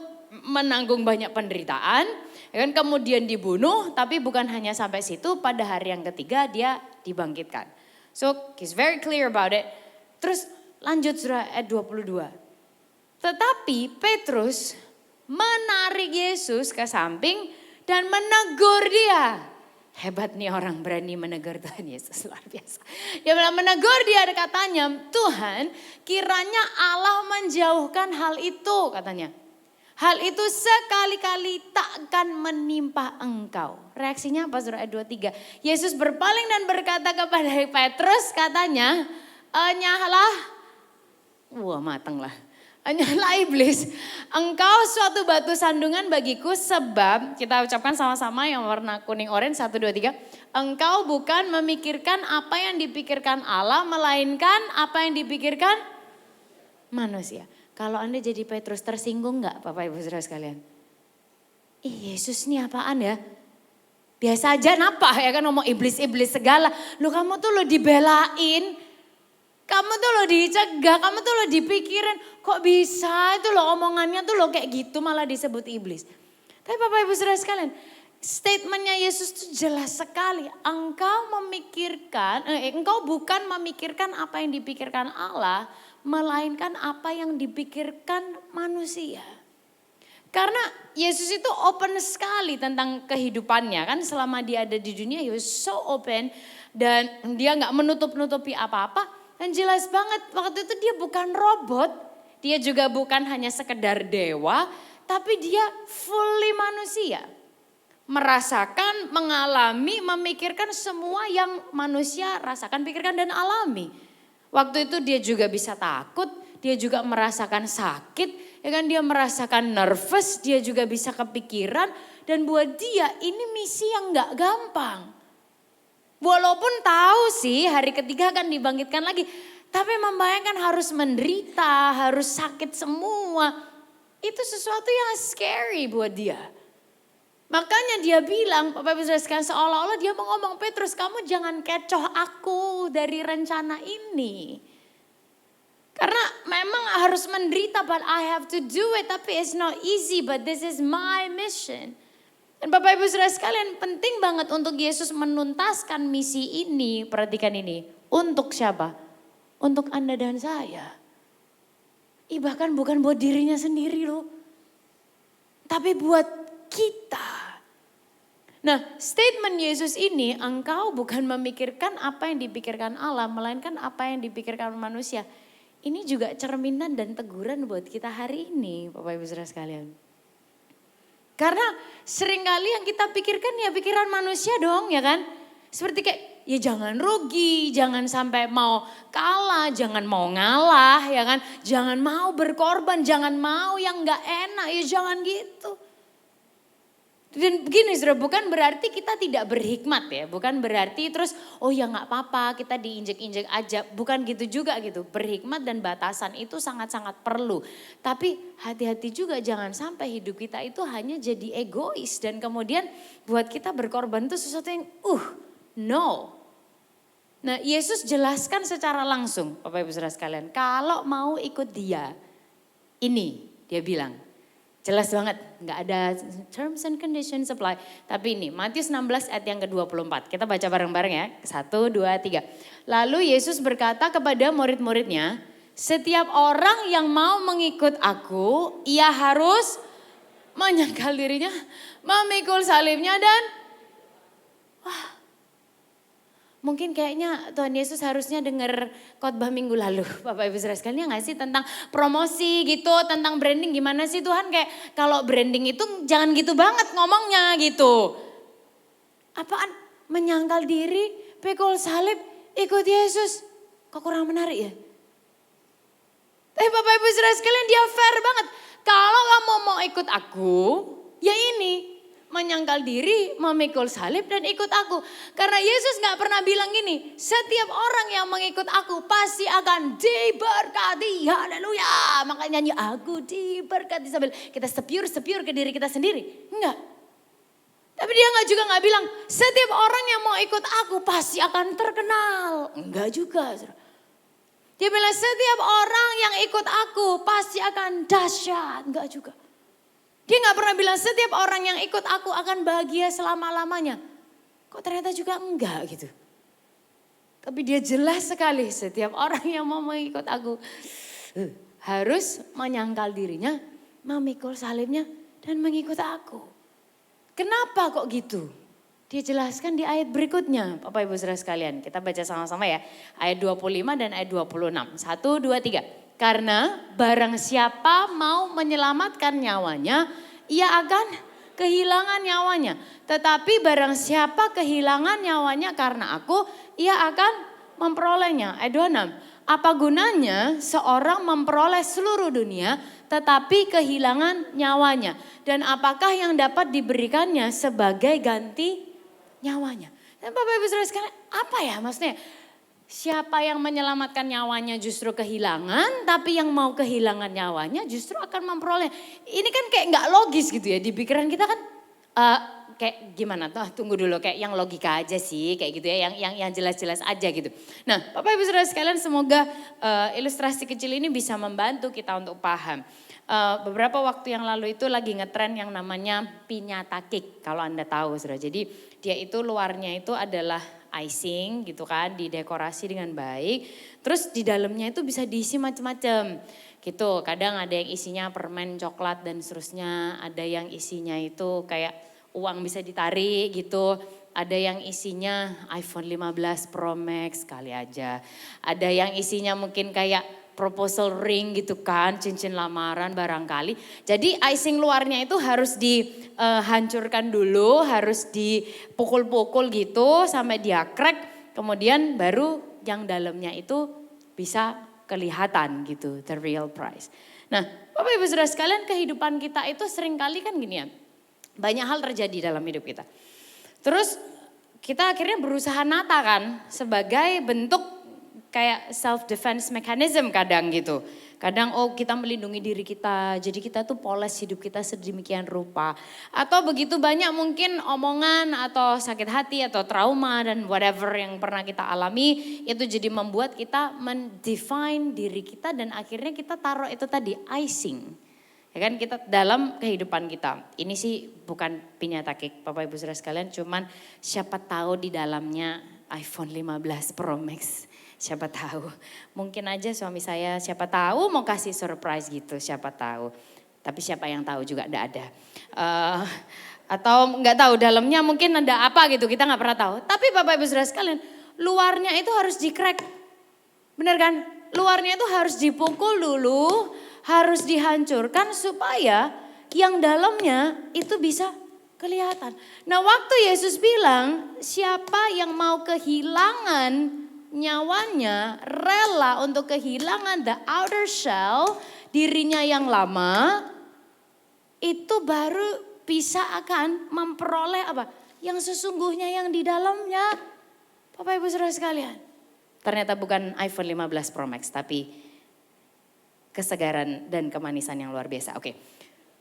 menanggung banyak penderitaan. Ya kan? Kemudian dibunuh tapi bukan hanya sampai situ, pada hari yang ketiga dia dibangkitkan. So he's very clear about it. Terus lanjut surah ayat 22. Tetapi Petrus menarik Yesus ke samping dan menegur dia. Hebat nih orang berani menegur Tuhan Yesus, luar biasa. Dia bilang menegur dia, katanya, Tuhan kiranya Allah menjauhkan hal itu, katanya. Hal itu sekali-kali takkan menimpa engkau. Reaksinya apa surah ayat 23? Yesus berpaling dan berkata kepada Petrus, katanya, nyahlah, mateng lah. Hanyalah iblis, engkau suatu batu sandungan bagiku sebab, kita ucapkan sama-sama yang warna kuning orange, 1, 2, 3. Engkau bukan memikirkan apa yang dipikirkan Allah, melainkan apa yang dipikirkan manusia. Kalau Anda jadi Petrus tersinggung gak Bapak Ibu Saudara sekalian? Ih Yesus ini apaan ya? Biasa aja napa ya kan ngomong iblis-iblis segala. Lu kamu tuh lo dibelain. Kamu tuh lo dicegah, kamu tuh lo dipikirin, kok bisa itu lo omongannya tuh lo kayak gitu malah disebut iblis. Tapi Bapak Ibu Saudara sekalian, statementnya Yesus tuh jelas sekali. Engkau bukan memikirkan apa yang dipikirkan Allah, melainkan apa yang dipikirkan manusia. Karena Yesus itu open sekali tentang kehidupannya kan, selama dia ada di dunia, he was so open dan dia gak menutup-nutupi apa-apa. Dan jelas banget waktu itu dia bukan robot, dia juga bukan hanya sekedar dewa, tapi dia fully manusia. Merasakan, mengalami, memikirkan semua yang manusia rasakan, pikirkan dan alami. Waktu itu dia juga bisa takut, dia juga merasakan sakit, ya kan, dia merasakan nervous, dia juga bisa kepikiran. Dan buat dia ini misi yang gak gampang. Walaupun tahu sih hari ketiga akan dibangkitkan lagi. Tapi membayangkan harus menderita, harus sakit semua. Itu sesuatu yang scary buat dia. Makanya dia bilang, Bapak Ibu Saudara sekalian, seolah-olah dia mau ngomong, Petrus kamu jangan kecoh aku dari rencana ini. Karena memang harus menderita, but I have to do it. Tapi it's not easy, but this is my mission. Dan Bapak Ibu Saudara sekalian, penting banget untuk Yesus menuntaskan misi ini, perhatikan ini. Untuk siapa? Untuk Anda dan saya. Bahkan bukan buat dirinya sendiri loh. Tapi buat kita. Nah, statement Yesus ini, engkau bukan memikirkan apa yang dipikirkan Allah, melainkan apa yang dipikirkan manusia. Ini juga cerminan dan teguran buat kita hari ini, Bapak Ibu Saudara sekalian. Karena seringkali yang kita pikirkan ya pikiran manusia dong ya kan. Seperti kayak ya jangan rugi, jangan sampai mau kalah, jangan mau ngalah ya kan. Jangan mau berkorban, jangan mau yang gak enak, ya jangan gitu. Dan begini saudara, bukan berarti kita tidak berhikmat ya. Bukan berarti terus oh ya gak apa-apa kita diinjek-injek aja. Bukan gitu juga gitu. Berhikmat dan batasan itu sangat-sangat perlu. Tapi hati-hati juga jangan sampai hidup kita itu hanya jadi egois. Dan kemudian buat kita berkorban itu sesuatu yang no. Nah Yesus jelaskan secara langsung Bapak Ibu Saudara sekalian. Kalau mau ikut dia, ini dia bilang. Jelas banget, nggak ada terms and conditions apply. Tapi ini Matius 16 ayat yang ke-24. Kita baca bareng-bareng ya. 1, 2, 3. Lalu Yesus berkata kepada murid-muridnya, setiap orang yang mau mengikut aku, ia harus menyangkal dirinya, memikul salibnya dan mungkin kayaknya Tuhan Yesus harusnya dengar khotbah minggu lalu. Bapak Ibu Saudara sekalian, ya gak sih tentang promosi gitu, tentang branding. Gimana sih Tuhan kayak kalau branding itu jangan gitu banget ngomongnya gitu. Apaan? Menyangkal diri, pikul salib, ikut Yesus. Kok kurang menarik ya? Tapi Bapak Ibu Saudara sekalian, dia fair banget. Kalau kamu mau ikut aku, ya ini. Menyangkal diri, memikul salib dan ikut aku. Karena Yesus gak pernah bilang gini, setiap orang yang mengikut aku pasti akan diberkati. Haleluya. Makanya nyanyi aku diberkati sambil kita sepiur ke diri kita sendiri. Enggak. Tapi dia juga gak bilang setiap orang yang mau ikut aku pasti akan terkenal. Enggak juga. Dia bilang setiap orang yang ikut aku pasti akan dahsyat. Enggak juga. Dia gak pernah bilang setiap orang yang ikut aku akan bahagia selama-lamanya. Kok ternyata juga enggak gitu. Tapi dia jelas sekali setiap orang yang mau mengikut aku harus menyangkal dirinya, memikul salibnya dan mengikut aku. Kenapa kok gitu? Dia jelaskan di ayat berikutnya, Bapak Ibu Saudara sekalian. Kita baca sama-sama ya, ayat 25 dan ayat 26. 1, 2, 3. Karena barang siapa mau menyelamatkan nyawanya, ia akan kehilangan nyawanya. Tetapi barang siapa kehilangan nyawanya karena aku, ia akan memperolehnya. Ayat 26. Apa gunanya seorang memperoleh seluruh dunia tetapi kehilangan nyawanya? Dan apakah yang dapat diberikannya sebagai ganti nyawanya? Dan Bapak Ibu Saudara sekalian, apa ya maksudnya? Siapa yang menyelamatkan nyawanya justru kehilangan, tapi yang mau kehilangan nyawanya justru akan memperoleh. Ini kan kayak nggak logis gitu ya, di pikiran kita kan kayak gimana tuh, tunggu dulu, kayak yang logika aja sih, kayak gitu ya, yang jelas-jelas aja gitu. Nah, Bapak Ibu Saudara sekalian, semoga ilustrasi kecil ini bisa membantu kita untuk paham. Beberapa waktu yang lalu itu lagi ngetren yang namanya piñata cake, kalau Anda tahu Saudara. Jadi dia itu luarnya itu adalah icing gitu kan, didekorasi dengan baik. Terus di dalamnya itu bisa diisi macam-macam gitu. Kadang ada yang isinya permen, coklat dan seterusnya. Ada yang isinya itu kayak uang bisa ditarik gitu. Ada yang isinya iPhone 15 Pro Max kali aja. Ada yang isinya mungkin kayak proposal ring gitu kan, cincin lamaran barangkali. Jadi icing luarnya itu harus dihancurkan dulu, harus dipukul-pukul gitu sampai dia crack. Kemudian baru yang dalamnya itu bisa kelihatan gitu, the real price. Nah, Bapak Ibu Saudara sekalian, kehidupan kita itu seringkali kan gini ya, banyak hal terjadi dalam hidup kita. Terus kita akhirnya berusaha nata kan sebagai bentuk kayak self defense mechanism kadang gitu. Kadang kita melindungi diri kita, jadi kita tuh poles hidup kita sedemikian rupa. Atau begitu banyak mungkin omongan atau sakit hati atau trauma dan whatever yang pernah kita alami, itu jadi membuat kita mendefine diri kita dan akhirnya kita taruh itu tadi icing. Ya kan, kita dalam kehidupan kita. Ini sih bukan piñata cake Bapak Ibu Saudara sekalian, cuman siapa tahu di dalamnya iPhone 15 Pro Max. Siapa tahu, mungkin aja suami saya siapa tahu mau kasih surprise gitu, siapa tahu. Tapi siapa yang tahu juga enggak ada. Atau enggak tahu dalamnya mungkin ada apa gitu, kita enggak pernah tahu. Tapi Bapak Ibu Saudara sekalian, luarnya itu harus di-crack. Benar kan? Luarnya itu harus dipukul dulu, harus dihancurkan supaya yang dalamnya itu bisa kelihatan. Nah, waktu Yesus bilang, siapa yang mau kehilangan nyawanya, rela untuk kehilangan the outer shell, dirinya yang lama, itu baru bisa akan memperoleh apa? Yang sesungguhnya yang di dalamnya. Bapak Ibu Saudara sekalian. Ternyata bukan iPhone 15 Pro Max, tapi kesegaran dan kemanisan yang luar biasa. Oke.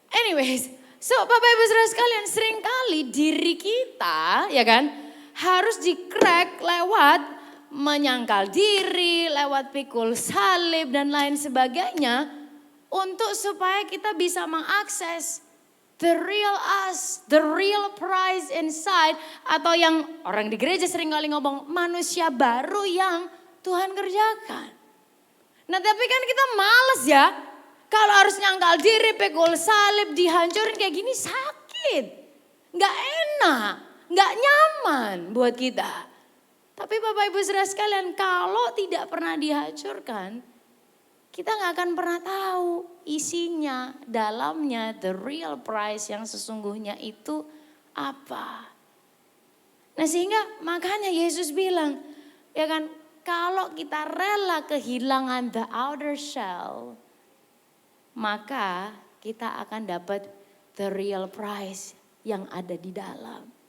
Anyways, so Bapak Ibu Saudara sekalian, seringkali diri kita ya kan harus di-crack lewat menyangkal diri, lewat pikul salib dan lain sebagainya untuk supaya kita bisa mengakses the real us, the real prize inside, atau yang orang di gereja sering kali ngomong manusia baru yang Tuhan kerjakan. Nah, tapi kan kita males ya. Kalau harus nyangkal diri, pikul salib, dihancurin kayak gini sakit. Nggak enak, nggak nyaman buat kita. Tapi Bapak Ibu Saudara sekalian, kalau tidak pernah dihancurkan, kita nggak akan pernah tahu isinya, dalamnya, the real price yang sesungguhnya itu apa. Nah, sehingga makanya Yesus bilang, ya kan, kalau kita rela kehilangan the outer shell, maka kita akan dapat the real price yang ada di dalam.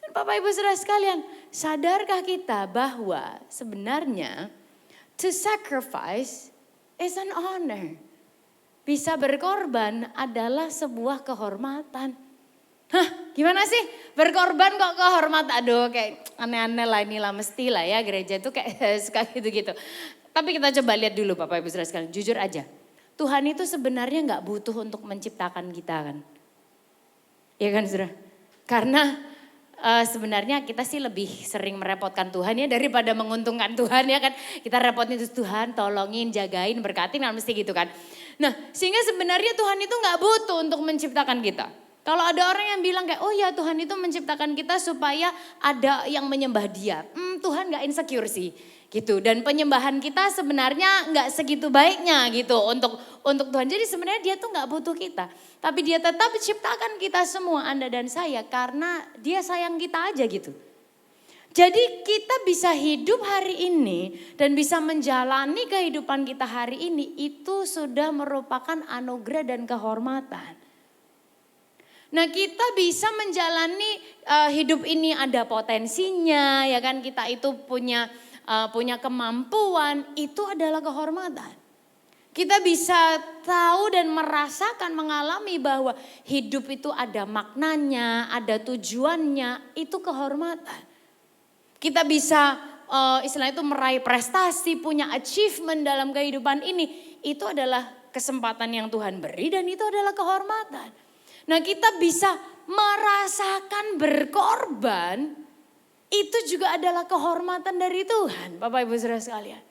Bapak Ibu Saudara sekalian, sadarkah kita bahwa sebenarnya to sacrifice is an honor. Bisa berkorban adalah sebuah kehormatan. Hah, gimana sih berkorban kok kehormatan? Aduh, kayak aneh-aneh lah, inilah mestilah ya gereja itu kayak suka gitu-gitu. Tapi kita coba lihat dulu Bapak Ibu Saudara sekalian, jujur aja. Tuhan itu sebenarnya gak butuh untuk menciptakan kita kan. Iya kan Saudara? Karena sebenarnya kita sih lebih sering merepotkan Tuhan ya daripada menguntungkan Tuhan ya kan. Kita repotin itu Tuhan tolongin, jagain, berkatin kan mesti gitu kan. Nah, sehingga sebenarnya Tuhan itu gak butuh untuk menciptakan kita. Kalau ada orang yang bilang kayak, oh ya Tuhan itu menciptakan kita supaya ada yang menyembah dia. Tuhan gak insecure sih gitu. Dan penyembahan kita sebenarnya gak segitu baiknya gitu untuk Tuhan. Jadi sebenarnya dia tuh gak butuh kita. Tapi dia tetap menciptakan kita semua, Anda dan saya, karena dia sayang kita aja gitu. Jadi kita bisa hidup hari ini dan bisa menjalani kehidupan kita hari ini, itu sudah merupakan anugerah dan kehormatan. Nah kita bisa menjalani hidup ini ada potensinya, ya kan, kita itu punya kemampuan, itu adalah kehormatan. Kita bisa tahu dan merasakan, mengalami bahwa hidup itu ada maknanya, ada tujuannya, itu kehormatan. Kita bisa istilahnya itu meraih prestasi, punya achievement dalam kehidupan ini, itu adalah kesempatan yang Tuhan beri dan itu adalah kehormatan. Nah kita bisa merasakan berkorban, itu juga adalah kehormatan dari Tuhan, Bapak Ibu Saudara sekalian.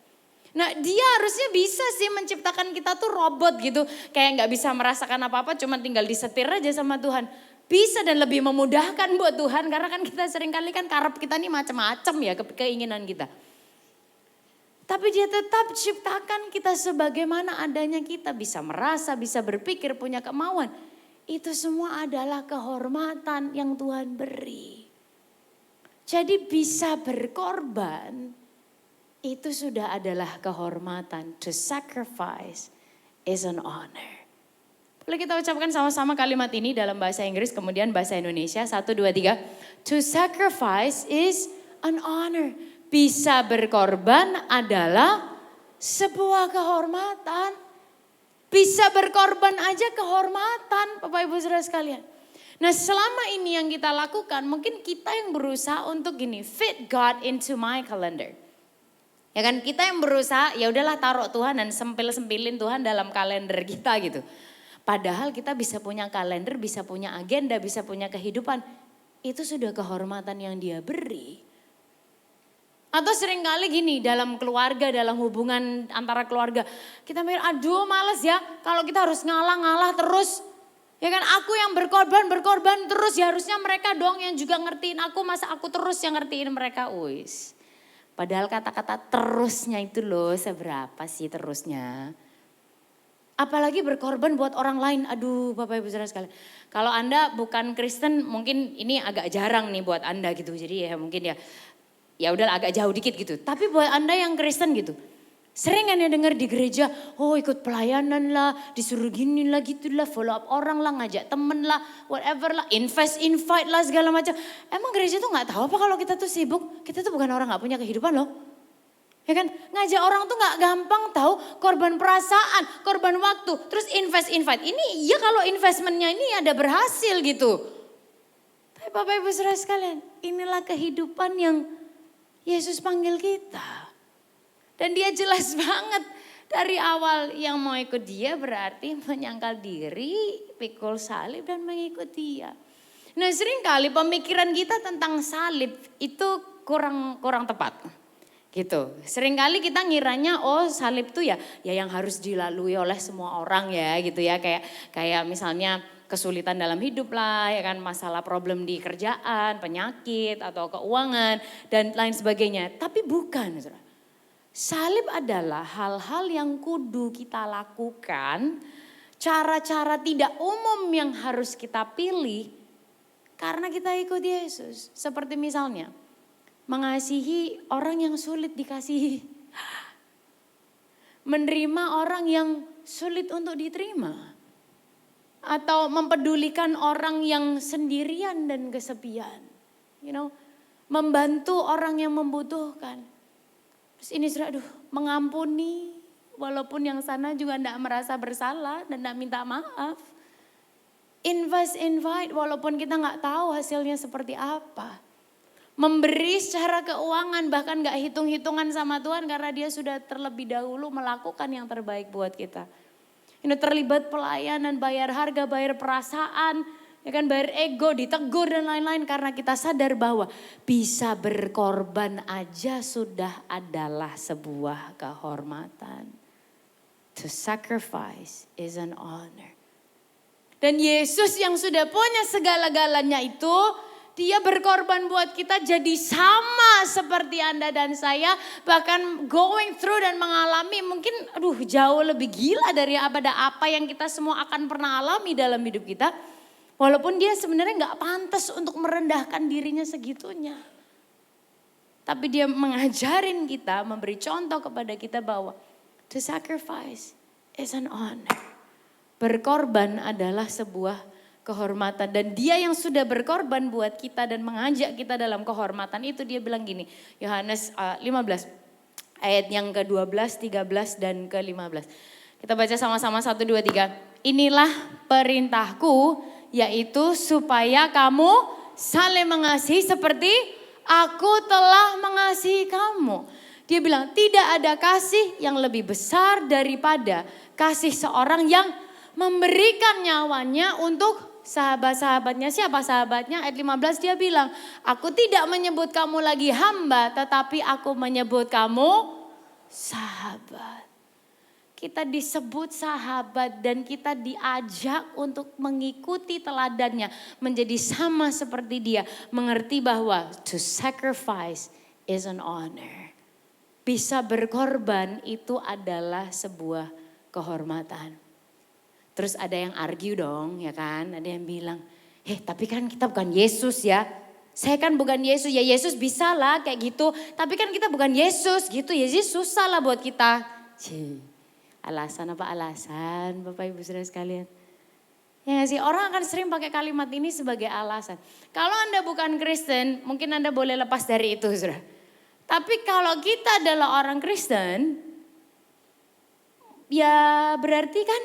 Nah dia harusnya bisa sih menciptakan kita tuh robot gitu, kayak gak bisa merasakan apa-apa, cuma tinggal disetir aja sama Tuhan. Bisa dan lebih memudahkan buat Tuhan, karena kan kita seringkali kan karep kita nih macam-macam ya keinginan kita. Tapi dia tetap ciptakan kita sebagaimana adanya, kita bisa merasa, bisa berpikir, punya kemauan. Itu semua adalah kehormatan yang Tuhan beri. Jadi bisa berkorban, itu sudah adalah kehormatan. To sacrifice is an honor. Boleh kita ucapkan sama-sama kalimat ini dalam bahasa Inggris, kemudian bahasa Indonesia. 1, 2, 3. To sacrifice is an honor. Bisa berkorban adalah sebuah kehormatan. Bisa berkorban aja kehormatan, Bapak Ibu Saudara sekalian. Nah selama ini yang kita lakukan, mungkin kita yang berusaha untuk gini, fit God into my calendar. Ya kan, kita yang berusaha, ya udahlah taruh Tuhan dan sempil-sempilin Tuhan dalam kalender kita gitu. Padahal kita bisa punya kalender, bisa punya agenda, bisa punya kehidupan. Itu sudah kehormatan yang Dia beri. Atau seringkali gini, dalam keluarga, dalam hubungan antara keluarga, kita mikir, aduh males ya kalau kita harus ngalah terus. Ya kan, aku yang berkorban terus, ya harusnya mereka dong yang juga ngertiin aku, masa aku terus yang ngertiin mereka. Uis. Padahal kata-kata terusnya itu loh, seberapa sih terusnya. Apalagi berkorban buat orang lain, aduh Bapak Ibu Saudara sekalian. Kalau Anda bukan Kristen, mungkin ini agak jarang nih buat Anda gitu, jadi ya mungkin ya udah agak jauh dikit gitu. Tapi buat Anda yang Kristen gitu, sering kan ya dengar di gereja, oh ikut pelayanan lah, disuruh gini lah gitu lah, follow up orang lah, ngajak temen lah, whatever lah, invite lah segala macam. Emang gereja tuh gak tahu apa kalau kita tuh sibuk, kita tuh bukan orang gak punya kehidupan loh. Ya kan, ngajak orang tuh gak gampang tahu, korban perasaan, korban waktu, terus invite. Ini ya kalau investmentnya ini ada berhasil gitu. Tapi Bapak Ibu Saudara sekalian, inilah kehidupan yang Yesus panggil kita. Dan Dia jelas banget dari awal, yang mau ikut Dia berarti menyangkal diri, pikul salib dan mengikut Dia. Nah seringkali pemikiran kita tentang salib itu kurang tepat. Gitu. Seringkali kita ngiranya oh salib tuh ya yang harus dilalui oleh semua orang ya gitu ya. Kayak misalnya kesulitan dalam hidup lah, ya kan, masalah problem di kerjaan, penyakit atau keuangan dan lain sebagainya. Tapi bukan, saudara. Salib adalah hal-hal yang kudu kita lakukan, cara-cara tidak umum yang harus kita pilih karena kita ikut Yesus. Seperti misalnya mengasihi orang yang sulit dikasihi, menerima orang yang sulit untuk diterima. Atau mempedulikan orang yang sendirian dan kesepian. Membantu orang yang membutuhkan. Terus ini aduh, mengampuni walaupun yang sana juga enggak merasa bersalah dan enggak minta maaf. Invite walaupun kita enggak tahu hasilnya seperti apa. Memberi secara keuangan bahkan enggak hitung-hitungan sama Tuhan karena Dia sudah terlebih dahulu melakukan yang terbaik buat kita. Terlibat pelayanan, bayar harga, bayar perasaan, ya kan, bayar ego, ditegur dan lain-lain karena kita sadar bahwa bisa berkorban aja sudah adalah sebuah kehormatan. To sacrifice is an honor. Dan Yesus yang sudah punya segala-galanya itu, dia berkorban buat kita jadi sama seperti Anda dan saya. Bahkan going through dan mengalami mungkin jauh lebih gila daripada apa yang kita semua akan pernah alami dalam hidup kita. Walaupun dia sebenarnya gak pantas untuk merendahkan dirinya segitunya. Tapi dia mengajarin kita, memberi contoh kepada kita bahwa to sacrifice is an honor. Berkorban adalah sebuah kehormatan. Dan dia yang sudah berkorban buat kita dan mengajak kita dalam kehormatan itu, dia bilang gini, Yohanes 15 ayat yang ke-12, 13 dan ke-15. Kita baca sama-sama 1, 2, 3. Inilah perintahku, yaitu supaya kamu saling mengasihi seperti aku telah mengasihi kamu. Dia bilang tidak ada kasih yang lebih besar daripada kasih seorang yang memberikan nyawanya untuk sahabat-sahabatnya. Siapa sahabatnya? Ayat 15 dia bilang, aku tidak menyebut kamu lagi hamba, tetapi aku menyebut kamu sahabat. Kita disebut sahabat dan kita diajak untuk mengikuti teladannya, menjadi sama seperti dia, mengerti bahwa to sacrifice is an honor. Bisa berkorban itu adalah sebuah kehormatan. Terus ada yang argue dong, ya kan? Ada yang bilang, tapi kan kita bukan Yesus ya. Saya kan bukan Yesus, ya Yesus bisa lah kayak gitu. Tapi kan kita bukan Yesus gitu, Yesus susah lah buat kita. Alasan apa alasan Bapak Ibu Saudara sekalian? Ya gak sih, orang akan sering pakai kalimat ini sebagai alasan. Kalau Anda bukan Kristen, mungkin Anda boleh lepas dari itu, Saudara. Tapi kalau kita adalah orang Kristen, ya berarti kan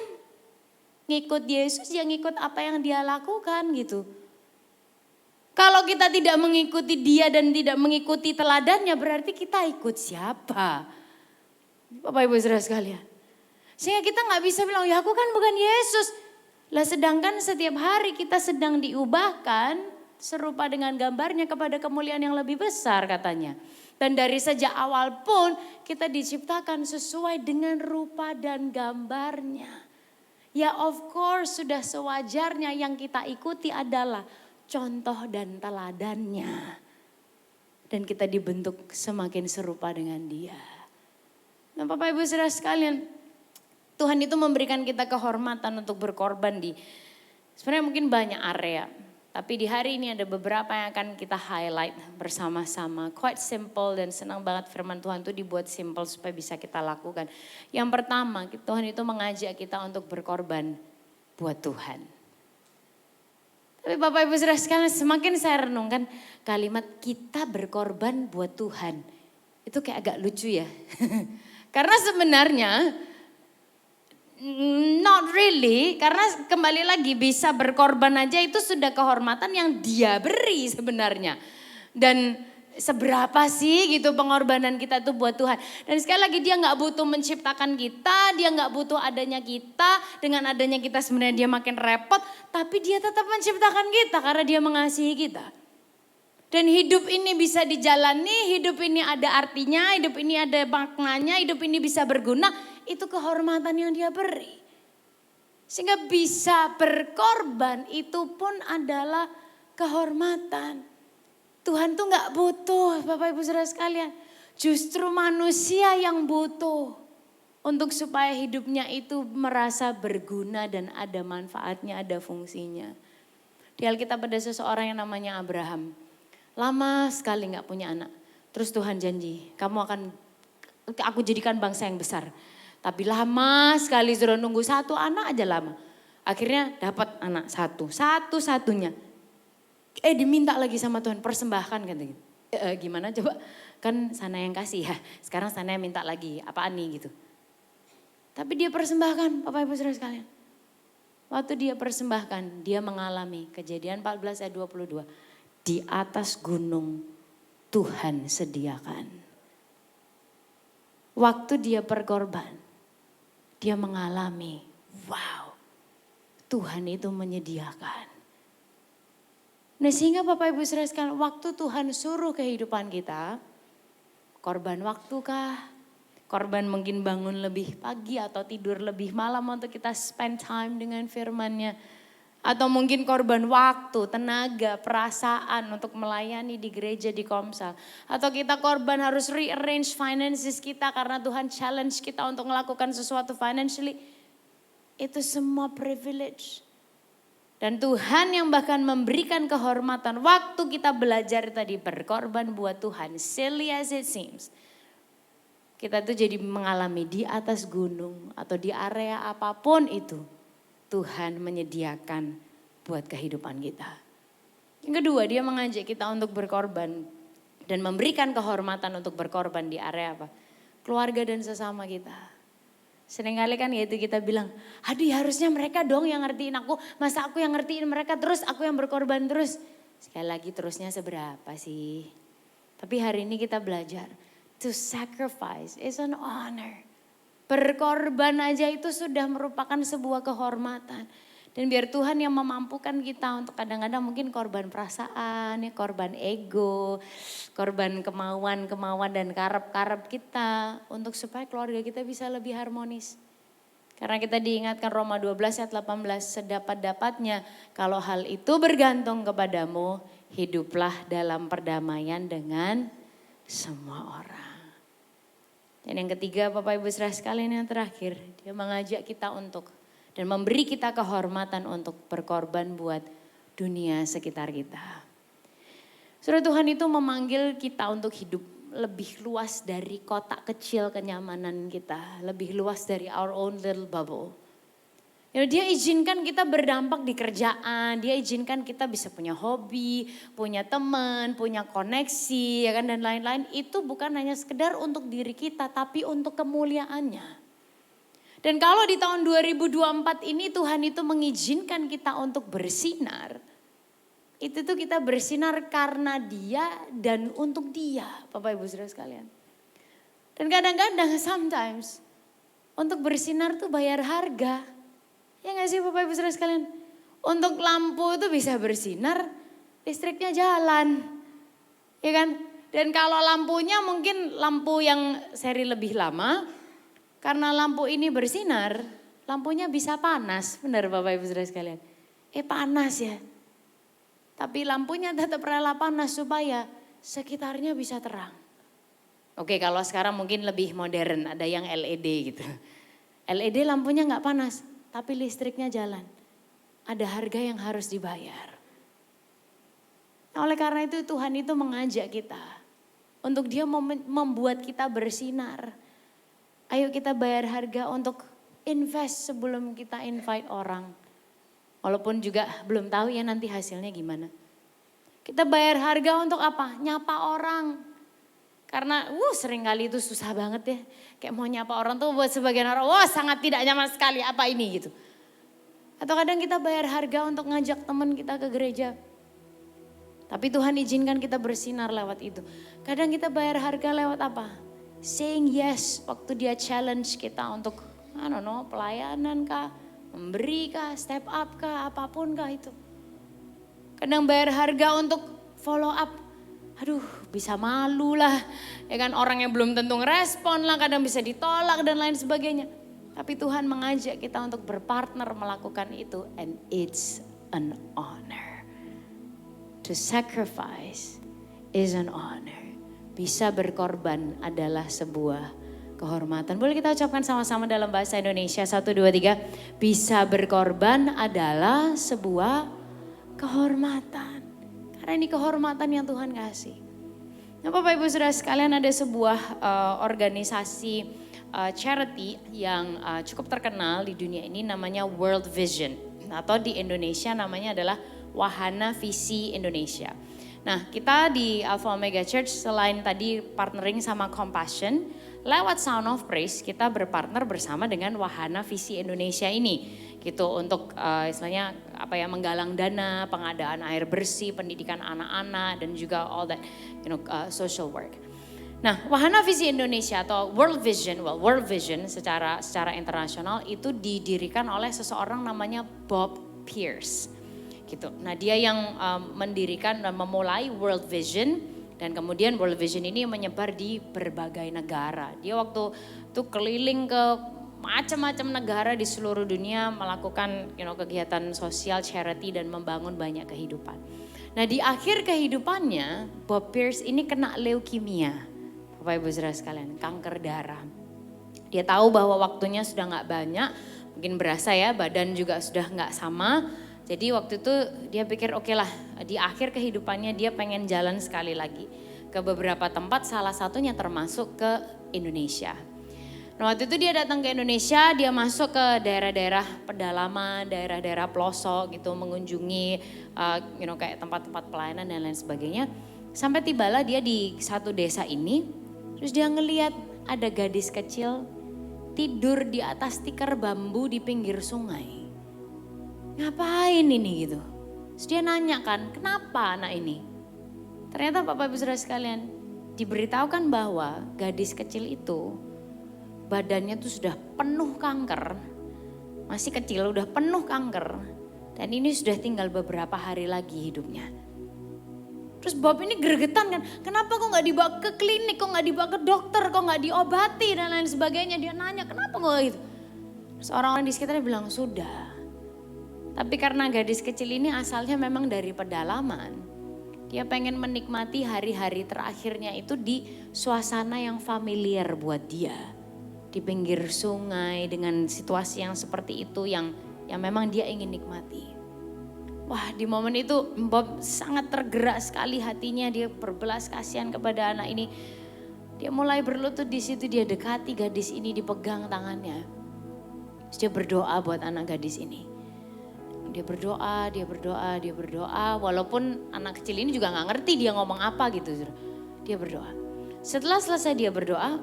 ngikut Yesus, yang ngikut apa yang dia lakukan gitu. Kalau kita tidak mengikuti dia dan tidak mengikuti teladannya, berarti kita ikut siapa? Bapak Ibu Saudara sekalian. Sehingga kita gak bisa bilang, ya aku kan bukan Yesus. Lah sedangkan setiap hari kita sedang diubahkan serupa dengan gambarnya kepada kemuliaan yang lebih besar katanya. Dan dari sejak awal pun kita diciptakan sesuai dengan rupa dan gambarnya. Ya of course sudah sewajarnya yang kita ikuti adalah contoh dan teladannya. Dan kita dibentuk semakin serupa dengan dia. Nah Bapak Ibu Saudara sekalian, Tuhan itu memberikan kita kehormatan untuk berkorban di sebenarnya mungkin banyak area. Tapi di hari ini ada beberapa yang akan kita highlight bersama-sama. Quite simple dan senang banget firman Tuhan itu dibuat simple supaya bisa kita lakukan. Yang pertama, Tuhan itu mengajak kita untuk berkorban buat Tuhan. Tapi Bapak Ibu Saudara sekalian, semakin saya renungkan kalimat kita berkorban buat Tuhan. Itu kayak agak lucu ya. Karena sebenarnya not really, karena kembali lagi bisa berkorban aja itu sudah kehormatan yang dia beri sebenarnya. Dan seberapa sih gitu pengorbanan kita itu buat Tuhan. Dan sekali lagi dia gak butuh menciptakan kita, dia gak butuh adanya kita. Dengan adanya kita sebenarnya dia makin repot, tapi dia tetap menciptakan kita karena dia mengasihi kita. Dan hidup ini bisa dijalani, hidup ini ada artinya, hidup ini ada maknanya, hidup ini bisa berguna. Itu kehormatan yang dia beri. Sehingga bisa berkorban itu pun adalah kehormatan. Tuhan tuh gak butuh Bapak Ibu Saudara sekalian. Justru manusia yang butuh. Untuk supaya hidupnya itu merasa berguna dan ada manfaatnya, ada fungsinya. Di Alkitab ada seseorang yang namanya Abraham. Lama sekali gak punya anak. Terus Tuhan janji, aku jadikan bangsa yang besar. Tapi lama sekali suruh nunggu satu anak aja lama. Akhirnya dapat anak satu-satunya. Diminta lagi sama Tuhan, persembahkan kan gitu. Gimana coba, kan sana yang kasih ya. Sekarang sana yang minta lagi, apaan nih gitu. Tapi dia persembahkan Bapak Ibu Saudara sekalian. Waktu dia persembahkan, dia mengalami Kejadian 14 ayat 22. Di atas gunung Tuhan sediakan. Waktu dia berkorban, dia mengalami, wow, Tuhan itu menyediakan. Nah sehingga Bapak Ibu Saudara sekalian, waktu Tuhan suruh kehidupan kita, korban waktu kah? Korban mungkin bangun lebih pagi atau tidur lebih malam untuk kita spend time dengan firman-Nya. Atau mungkin korban waktu, tenaga, perasaan untuk melayani di gereja, di Komsel. Atau kita korban harus rearrange finances kita karena Tuhan challenge kita untuk melakukan sesuatu financially. Itu semua privilege. Dan Tuhan yang bahkan memberikan kehormatan waktu kita belajar tadi berkorban buat Tuhan. Silly as it seems. Kita tuh jadi mengalami di atas gunung atau di area apapun itu. Tuhan menyediakan buat kehidupan kita. Yang kedua, dia mengajak kita untuk berkorban dan memberikan kehormatan untuk berkorban di area apa? Keluarga dan sesama kita. Seringkali kan ya itu kita bilang, aduh harusnya mereka dong yang ngertiin aku, masa aku yang ngertiin mereka terus, aku yang berkorban terus. Sekali lagi terusnya seberapa sih? Tapi hari ini kita belajar, to sacrifice is an honor. Berkorban aja itu sudah merupakan sebuah kehormatan. Dan biar Tuhan yang memampukan kita untuk kadang-kadang mungkin korban perasaan, ya, korban ego, korban kemauan dan karep-karep kita. Untuk supaya keluarga kita bisa lebih harmonis. Karena kita diingatkan Roma 12 ayat 18, sedapat-dapatnya kalau hal itu bergantung kepadamu, hiduplah dalam perdamaian dengan semua orang. Dan yang ketiga Bapak Ibu saudara sekalian yang terakhir, dia mengajak kita untuk dan memberi kita kehormatan untuk berkorban buat dunia sekitar kita. Saudara, Tuhan itu memanggil kita untuk hidup lebih luas dari kotak kecil kenyamanan kita, lebih luas dari our own little bubble. Ya, dia izinkan kita berdampak di kerjaan, dia izinkan kita bisa punya hobi, punya teman, punya koneksi, ya kan, dan lain-lain. Itu bukan hanya sekedar untuk diri kita, tapi untuk kemuliaannya. Dan kalau di tahun 2024 ini Tuhan itu mengizinkan kita untuk bersinar, itu tuh kita bersinar karena dia dan untuk dia, Bapak Ibu Saudara sekalian. Dan kadang-kadang sometimes untuk bersinar tuh bayar harga. Ya gak sih Bapak Ibu Saudara sekalian? Untuk lampu itu bisa bersinar, listriknya jalan. Ya kan? Dan kalau lampunya mungkin lampu yang seri lebih lama, karena lampu ini bersinar, lampunya bisa panas. Benar Bapak Ibu Saudara sekalian? Panas ya. Tapi lampunya tetap rela panas supaya sekitarnya bisa terang. Oke, kalau sekarang mungkin lebih modern, ada yang LED gitu. LED lampunya gak panas. Tapi listriknya jalan. Ada harga yang harus dibayar. Nah, oleh karena itu Tuhan itu mengajak kita. Untuk dia membuat kita bersinar. Ayo kita bayar harga untuk invest sebelum kita invite orang. Walaupun juga belum tahu ya nanti hasilnya gimana. Kita bayar harga untuk apa? Nyapa orang. Karena seringkali itu susah banget ya. Kayak mau nyapa orang tuh buat sebagian orang, sangat tidak nyaman sekali apa ini gitu. Atau kadang kita bayar harga untuk ngajak teman kita ke gereja. Tapi Tuhan izinkan kita bersinar lewat itu. Kadang kita bayar harga lewat apa? Saying yes waktu dia challenge kita untuk pelayanan kah, memberi kah, step up kah, apapun kah itu. Kadang bayar harga untuk follow up. Aduh bisa malu lah, ya kan, orang yang belum tentu ngerespon lah, kadang bisa ditolak dan lain sebagainya. Tapi Tuhan mengajak kita untuk berpartner melakukan itu, and it's an honor. To sacrifice is an honor. Bisa berkorban adalah sebuah kehormatan. Boleh kita ucapkan sama-sama dalam bahasa Indonesia, 1, 2, 3. Bisa berkorban adalah sebuah kehormatan. Karena ini kehormatan yang Tuhan kasih. Nah Bapak Ibu Saudara sekalian, ada sebuah organisasi charity yang cukup terkenal di dunia ini namanya World Vision. Atau di Indonesia namanya adalah Wahana Visi Indonesia. Nah kita di Alpha Omega Church selain tadi partnering sama Compassion, lewat Sound of Praise kita berpartner bersama dengan Wahana Visi Indonesia ini. Gitu untuk istilahnya menggalang dana, pengadaan air bersih, pendidikan anak-anak dan juga all that social work. Nah, Wahana Visi Indonesia atau World Vision secara internasional itu didirikan oleh seseorang namanya Bob Pierce. Gitu. Nah, dia yang mendirikan dan memulai World Vision dan kemudian World Vision ini menyebar di berbagai negara. Dia waktu itu keliling ke macam-macam negara di seluruh dunia melakukan kegiatan sosial, charity dan membangun banyak kehidupan. Nah di akhir kehidupannya Bob Pierce ini kena leukemia. Bapak Ibu Saudara sekalian, kanker darah. Dia tahu bahwa waktunya sudah gak banyak, mungkin berasa ya badan juga sudah gak sama. Jadi waktu itu dia pikir oke lah, di akhir kehidupannya dia pengen jalan sekali lagi ke beberapa tempat, salah satunya termasuk ke Indonesia. Nah waktu itu dia datang ke Indonesia, dia masuk ke daerah-daerah pedalaman, daerah-daerah pelosok gitu, mengunjungi kayak tempat-tempat pelayanan dan lain sebagainya. Sampai tibalah dia di satu desa ini, terus dia ngelihat ada gadis kecil tidur di atas tikar bambu di pinggir sungai. Ngapain ini gitu? Terus dia nanya kan, kenapa anak ini? Ternyata Bapak Ibu Saudara sekalian, diberitahukan bahwa gadis kecil itu badannya tuh sudah penuh kanker, masih kecil udah penuh kanker, dan ini sudah tinggal beberapa hari lagi hidupnya. Terus Bob ini gregetan kan, kenapa kok gak dibawa ke klinik, kok gak dibawa ke dokter, kok gak diobati dan lain sebagainya. Dia nanya kenapa kok gitu. Terus orang-orang di sekitarnya bilang sudah. Tapi karena gadis kecil ini asalnya memang dari pedalaman, dia pengen menikmati hari-hari terakhirnya itu di suasana yang familiar buat dia. Di pinggir sungai dengan situasi yang seperti itu yang memang dia ingin nikmati. Wah di momen itu Bob sangat tergerak sekali hatinya, dia berbelas kasihan kepada anak ini. Dia mulai berlutut di situ, dia dekati gadis ini, dipegang tangannya. Terus dia berdoa buat anak gadis ini. Dia berdoa, walaupun anak kecil ini juga gak ngerti dia ngomong apa gitu. Dia berdoa. Setelah selesai dia berdoa,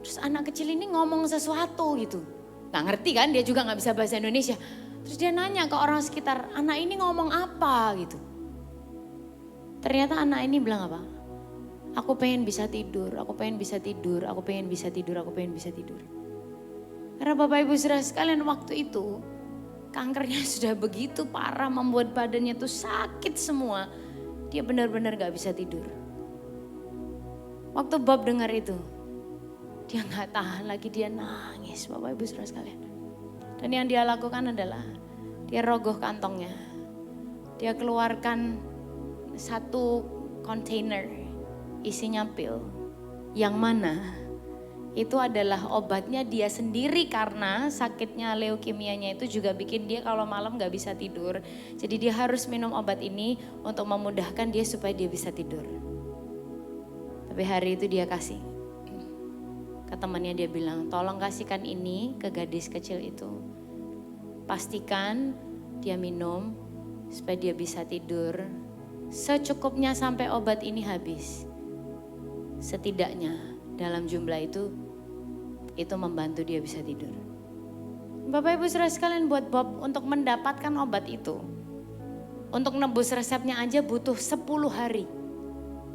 terus anak kecil ini ngomong sesuatu gitu. Gak ngerti kan, dia juga gak bisa bahasa Indonesia. Terus dia nanya ke orang sekitar, anak ini ngomong apa gitu. Ternyata anak ini bilang apa? Aku pengen bisa tidur, aku pengen bisa tidur, aku pengen bisa tidur, aku pengen bisa tidur. Karena Bapak Ibu Saudara sekalian waktu itu, kankernya sudah begitu parah, membuat badannya tuh sakit semua. Dia benar-benar gak bisa tidur. Waktu Bob dengar itu, dia gak tahan lagi, dia nangis Bapak Ibu Saudara sekalian. Dan yang dia lakukan adalah dia rogoh kantongnya. Dia keluarkan satu kontainer isinya pil. Yang mana itu adalah obatnya dia sendiri karena sakitnya leukemianya itu juga bikin dia kalau malam gak bisa tidur. Jadi dia harus minum obat ini untuk memudahkan dia supaya dia bisa tidur. Tapi hari itu dia kasih. Ke temannya dia bilang, tolong kasihkan ini ke gadis kecil itu. Pastikan dia minum supaya dia bisa tidur secukupnya sampai obat ini habis. Setidaknya dalam jumlah itu membantu dia bisa tidur. Bapak Ibu Saudara sekalian, buat Bob untuk mendapatkan obat itu, untuk nebus resepnya aja butuh 10 hari.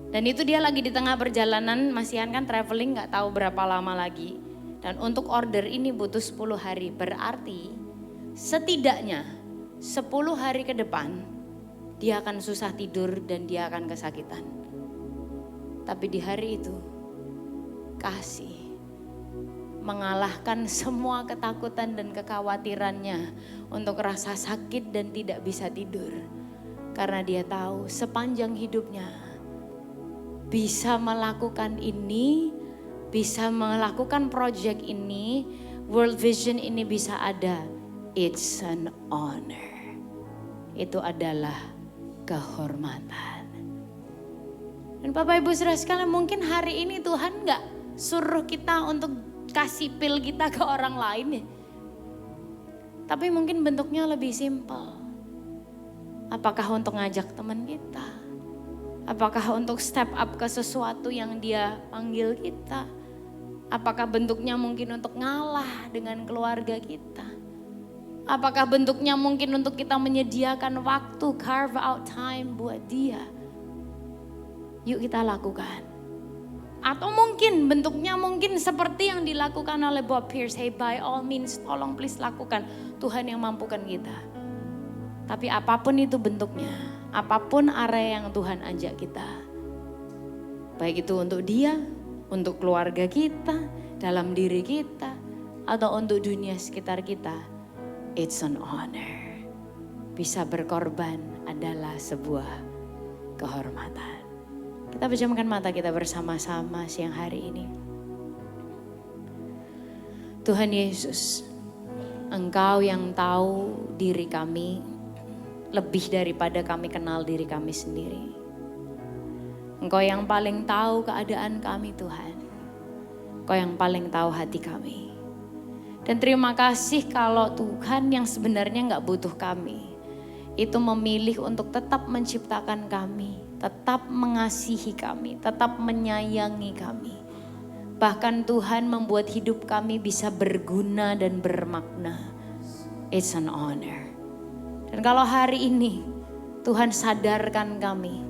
Dan itu dia lagi di tengah perjalanan, masihan kan traveling gak tahu berapa lama lagi. Dan untuk order ini butuh 10 hari, berarti setidaknya 10 hari ke depan dia akan susah tidur dan dia akan kesakitan. Tapi di hari itu kasih mengalahkan semua ketakutan dan kekhawatirannya untuk rasa sakit dan tidak bisa tidur. Karena dia tahu sepanjang hidupnya bisa melakukan ini, bisa melakukan project ini, World Vision ini bisa ada. It's an honor. Itu adalah kehormatan. Dan Bapak Ibu Saudara sekalian, mungkin hari ini Tuhan gak suruh kita untuk kasih pil kita ke orang lain ya. Tapi mungkin bentuknya lebih simpel. Apakah untuk ngajak teman kita? Apakah untuk step up ke sesuatu yang dia panggil kita? Apakah bentuknya mungkin untuk ngalah dengan keluarga kita? Apakah bentuknya mungkin untuk kita menyediakan waktu, carve out time buat dia? Yuk kita lakukan. Atau mungkin bentuknya mungkin seperti yang dilakukan oleh Bob Pierce. Hey, by all means tolong please lakukan. Tuhan yang mampukan kita. Tapi apapun itu bentuknya, apapun area yang Tuhan ajak kita. Baik itu untuk dia, untuk keluarga kita, dalam diri kita, atau untuk dunia sekitar kita, it's an honor. Bisa berkorban adalah sebuah kehormatan. Kita pejamkan mata kita bersama-sama siang hari ini. Tuhan Yesus, Engkau yang tahu diri kami lebih daripada kami kenal diri kami sendiri. Engkau yang paling tahu keadaan kami Tuhan. Engkau yang paling tahu hati kami. Dan terima kasih kalau Tuhan yang sebenarnya gak butuh kami, itu memilih untuk tetap menciptakan kami, tetap mengasihi kami, tetap menyayangi kami. Bahkan Tuhan membuat hidup kami bisa berguna dan bermakna. It's an honor. Dan kalau hari ini Tuhan sadarkan kami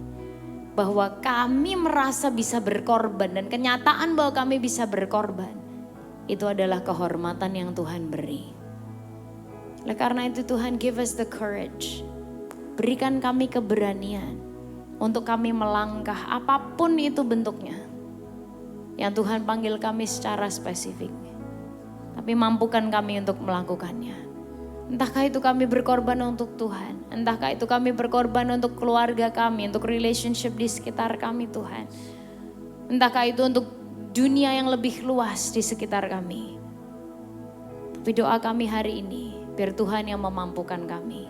bahwa kami merasa bisa berkorban dan kenyataan bahwa kami bisa berkorban, itu adalah kehormatan yang Tuhan beri. Oleh karena itu Tuhan, give us the courage. Berikan kami keberanian untuk kami melangkah apapun itu bentuknya, yang Tuhan panggil kami secara spesifik. Tapi mampukan kami untuk melakukannya. Entahkah itu kami berkorban untuk Tuhan, entahkah itu kami berkorban untuk keluarga kami, untuk relationship di sekitar kami Tuhan. Entahkah itu untuk dunia yang lebih luas di sekitar kami. Tapi doa kami hari ini, biar Tuhan yang memampukan kami.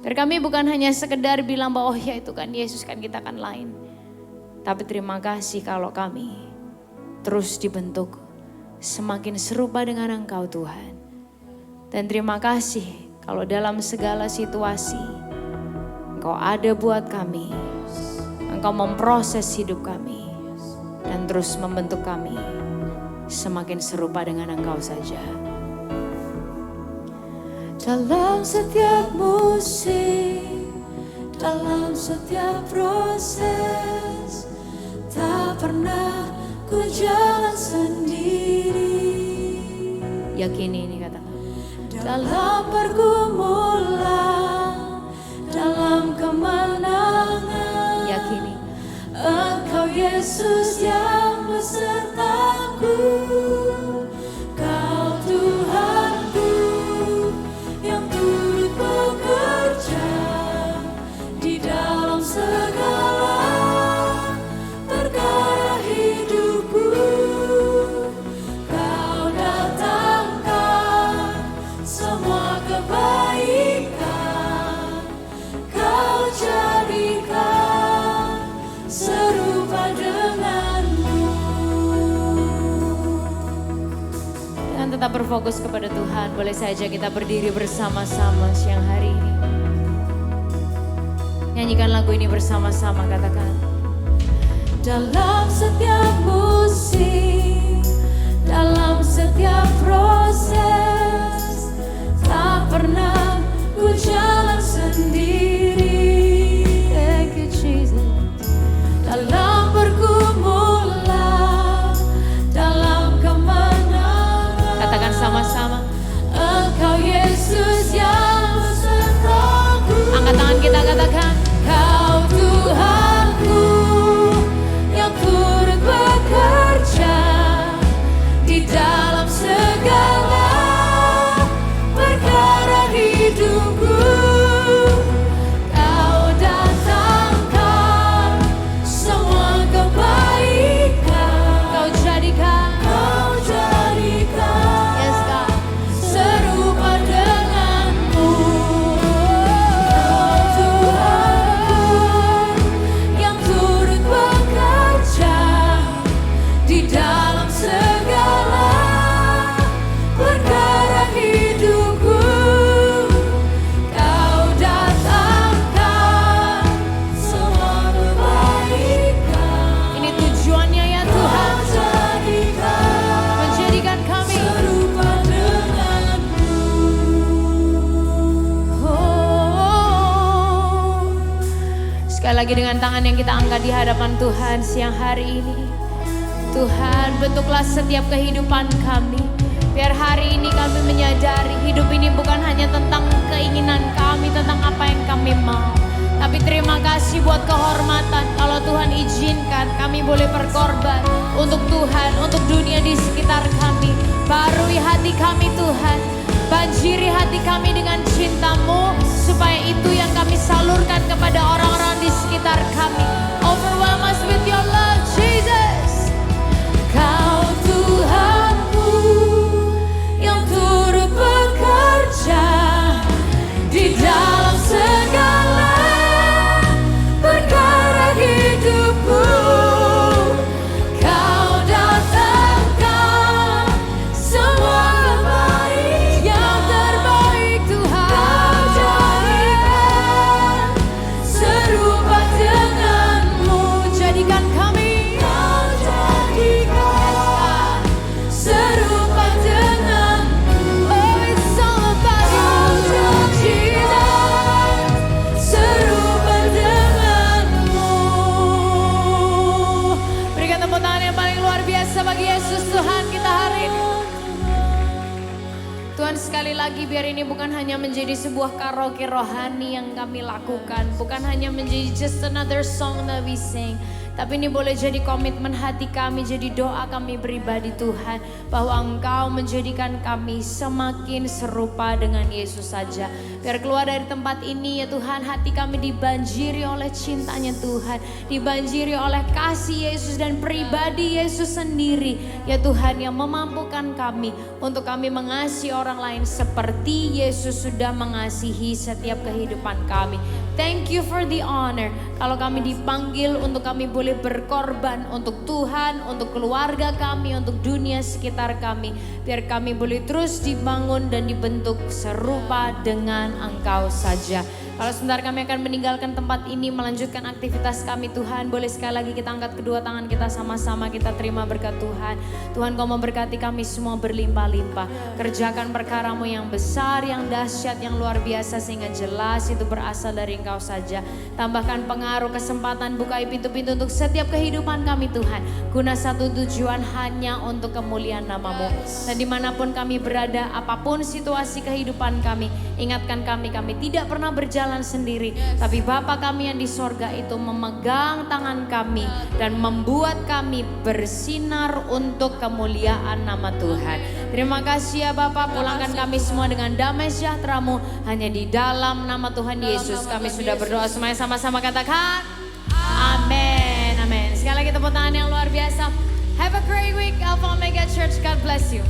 Biar kami bukan hanya sekedar bilang bahwa oh ya itu kan Yesus kan kita kan lain. Tapi terima kasih kalau kami terus dibentuk semakin serupa dengan Engkau Tuhan. Dan terima kasih kalau dalam segala situasi Engkau ada buat kami. Engkau memproses hidup kami dan terus membentuk kami semakin serupa dengan Engkau saja. Dalam setiap musim, dalam setiap proses, tak pernah ku jalan sendiri. Yakini ini katakan. Dalam pergumulan, dalam kemenangan, Yakini. Engkau Yesus yang besertaku. Kau Tuhanku yang turut bekerja di dalam segala perkara hidupku. Kau datangkan semua kebaikan, Kau jadikan serupa denganmu. Dan tetap berfokus kepada Tuhan. Boleh saja kita berdiri bersama-sama siang hari ini. Nyanyikan lagu ini bersama-sama, katakan. Dalam setiap musim, dalam setiap proses, tak pernah ku jalan sendiri. Thank you Jesus. Dalam pergumulan, dalam kemenangan, Katakan sama-sama. Engkau Yesus yang besertaku. Angkat tangan kita, katakan. Kau Tuhanku yang turut bekerja di dalam segala perkara hidupku. Kau datangkan semua kebaikan, Kau jadikan. Yes God. serupa denganmu. Kau Tuhanku yang turut bekerja di dalam segala perkara hidupku. Kau datangkan semua kebaikan, Ini tujuannya ya Tuhan. Kau jadikan Menjadikan kami. serupa denganmu. Oh. Sekali lagi dengan tangan yang kita angkat di hadapan Tuhan siang hari ini. Tuhan, bentuklah setiap kehidupan kami. Biar hari ini kami menyadari hidup ini bukan hanya tentang keinginan kami, tentang apa yang kami mau. Tapi terima kasih buat kehormatan. Kalau Tuhan izinkan kami boleh berkorban untuk Tuhan, untuk dunia di sekitar kami. Barui hati kami Tuhan, banjiri hati kami dengan cinta-Mu, supaya itu yang kami salurkan kepada orang-orang di sekitar kami. Overwhelm us with your love, Jesus. Kau Tuhanku yang turut bekerja di dalam segala perkara hidupku. Kau datangkan semua baik yang terbaik Tuhan. Kau jadikan serupa denganmu. Jadikan kami. Kau jadikan serupa denganmu. Oh, it's all about you, Jesus. Serupa denganmu. Berikan tepuk tangan yang paling luar biasa bagi Yesus Tuhan kita hari ini. Tuhan, sekali lagi biar ini bukan hanya menjadi sebuah karaoke rohani yang kami lakukan. Bukan hanya menjadi just another song that we sing. Tapi ini boleh jadi komitmen hati kami, jadi doa kami pribadi Tuhan. Bahwa Engkau menjadikan kami semakin serupa dengan Yesus saja. Biar keluar dari tempat ini ya Tuhan, hati kami dibanjiri oleh cintanya Tuhan. Dibanjiri oleh kasih Yesus dan pribadi Yesus sendiri. Ya Tuhan, yang memampukan kami untuk kami mengasihi orang lain seperti Yesus sudah mengasihi setiap kehidupan kami. Thank you for the honor. Kalau kami dipanggil untuk kami boleh berkorban untuk Tuhan, untuk keluarga kami, untuk dunia sekitar kami. Biar kami boleh terus dibangun dan dibentuk serupa dengan Engkau saja. Kalau sebentar kami akan meninggalkan tempat ini, melanjutkan aktivitas kami Tuhan. Boleh sekali lagi kita angkat kedua tangan kita sama-sama, kita terima berkat Tuhan. Tuhan, Kau memberkati kami semua berlimpah-limpah. Kerjakan perkara-Mu yang besar, yang dahsyat, yang luar biasa, sehingga jelas itu berasal dari Engkau saja. Tambahkan pengaruh, kesempatan, bukai pintu-pintu untuk setiap kehidupan kami Tuhan. Guna satu tujuan, hanya untuk kemuliaan nama-Mu. Dan dimanapun kami berada, apapun situasi kehidupan kami, ingatkan kami tidak pernah berjalan sendiri, tapi Bapa kami yang di sorga itu memegang tangan kami dan membuat kami bersinar untuk kemuliaan nama Tuhan. Terima kasih ya Bapa, pulangkan kami semua dengan damai sejahtera-Mu hanya di dalam nama Tuhan Yesus. Kami sudah berdoa, semuanya sama-sama katakan amin, amin. Sekali lagi tepuk tangan yang luar biasa. Have a great week, Alpha Omega Church. God bless you.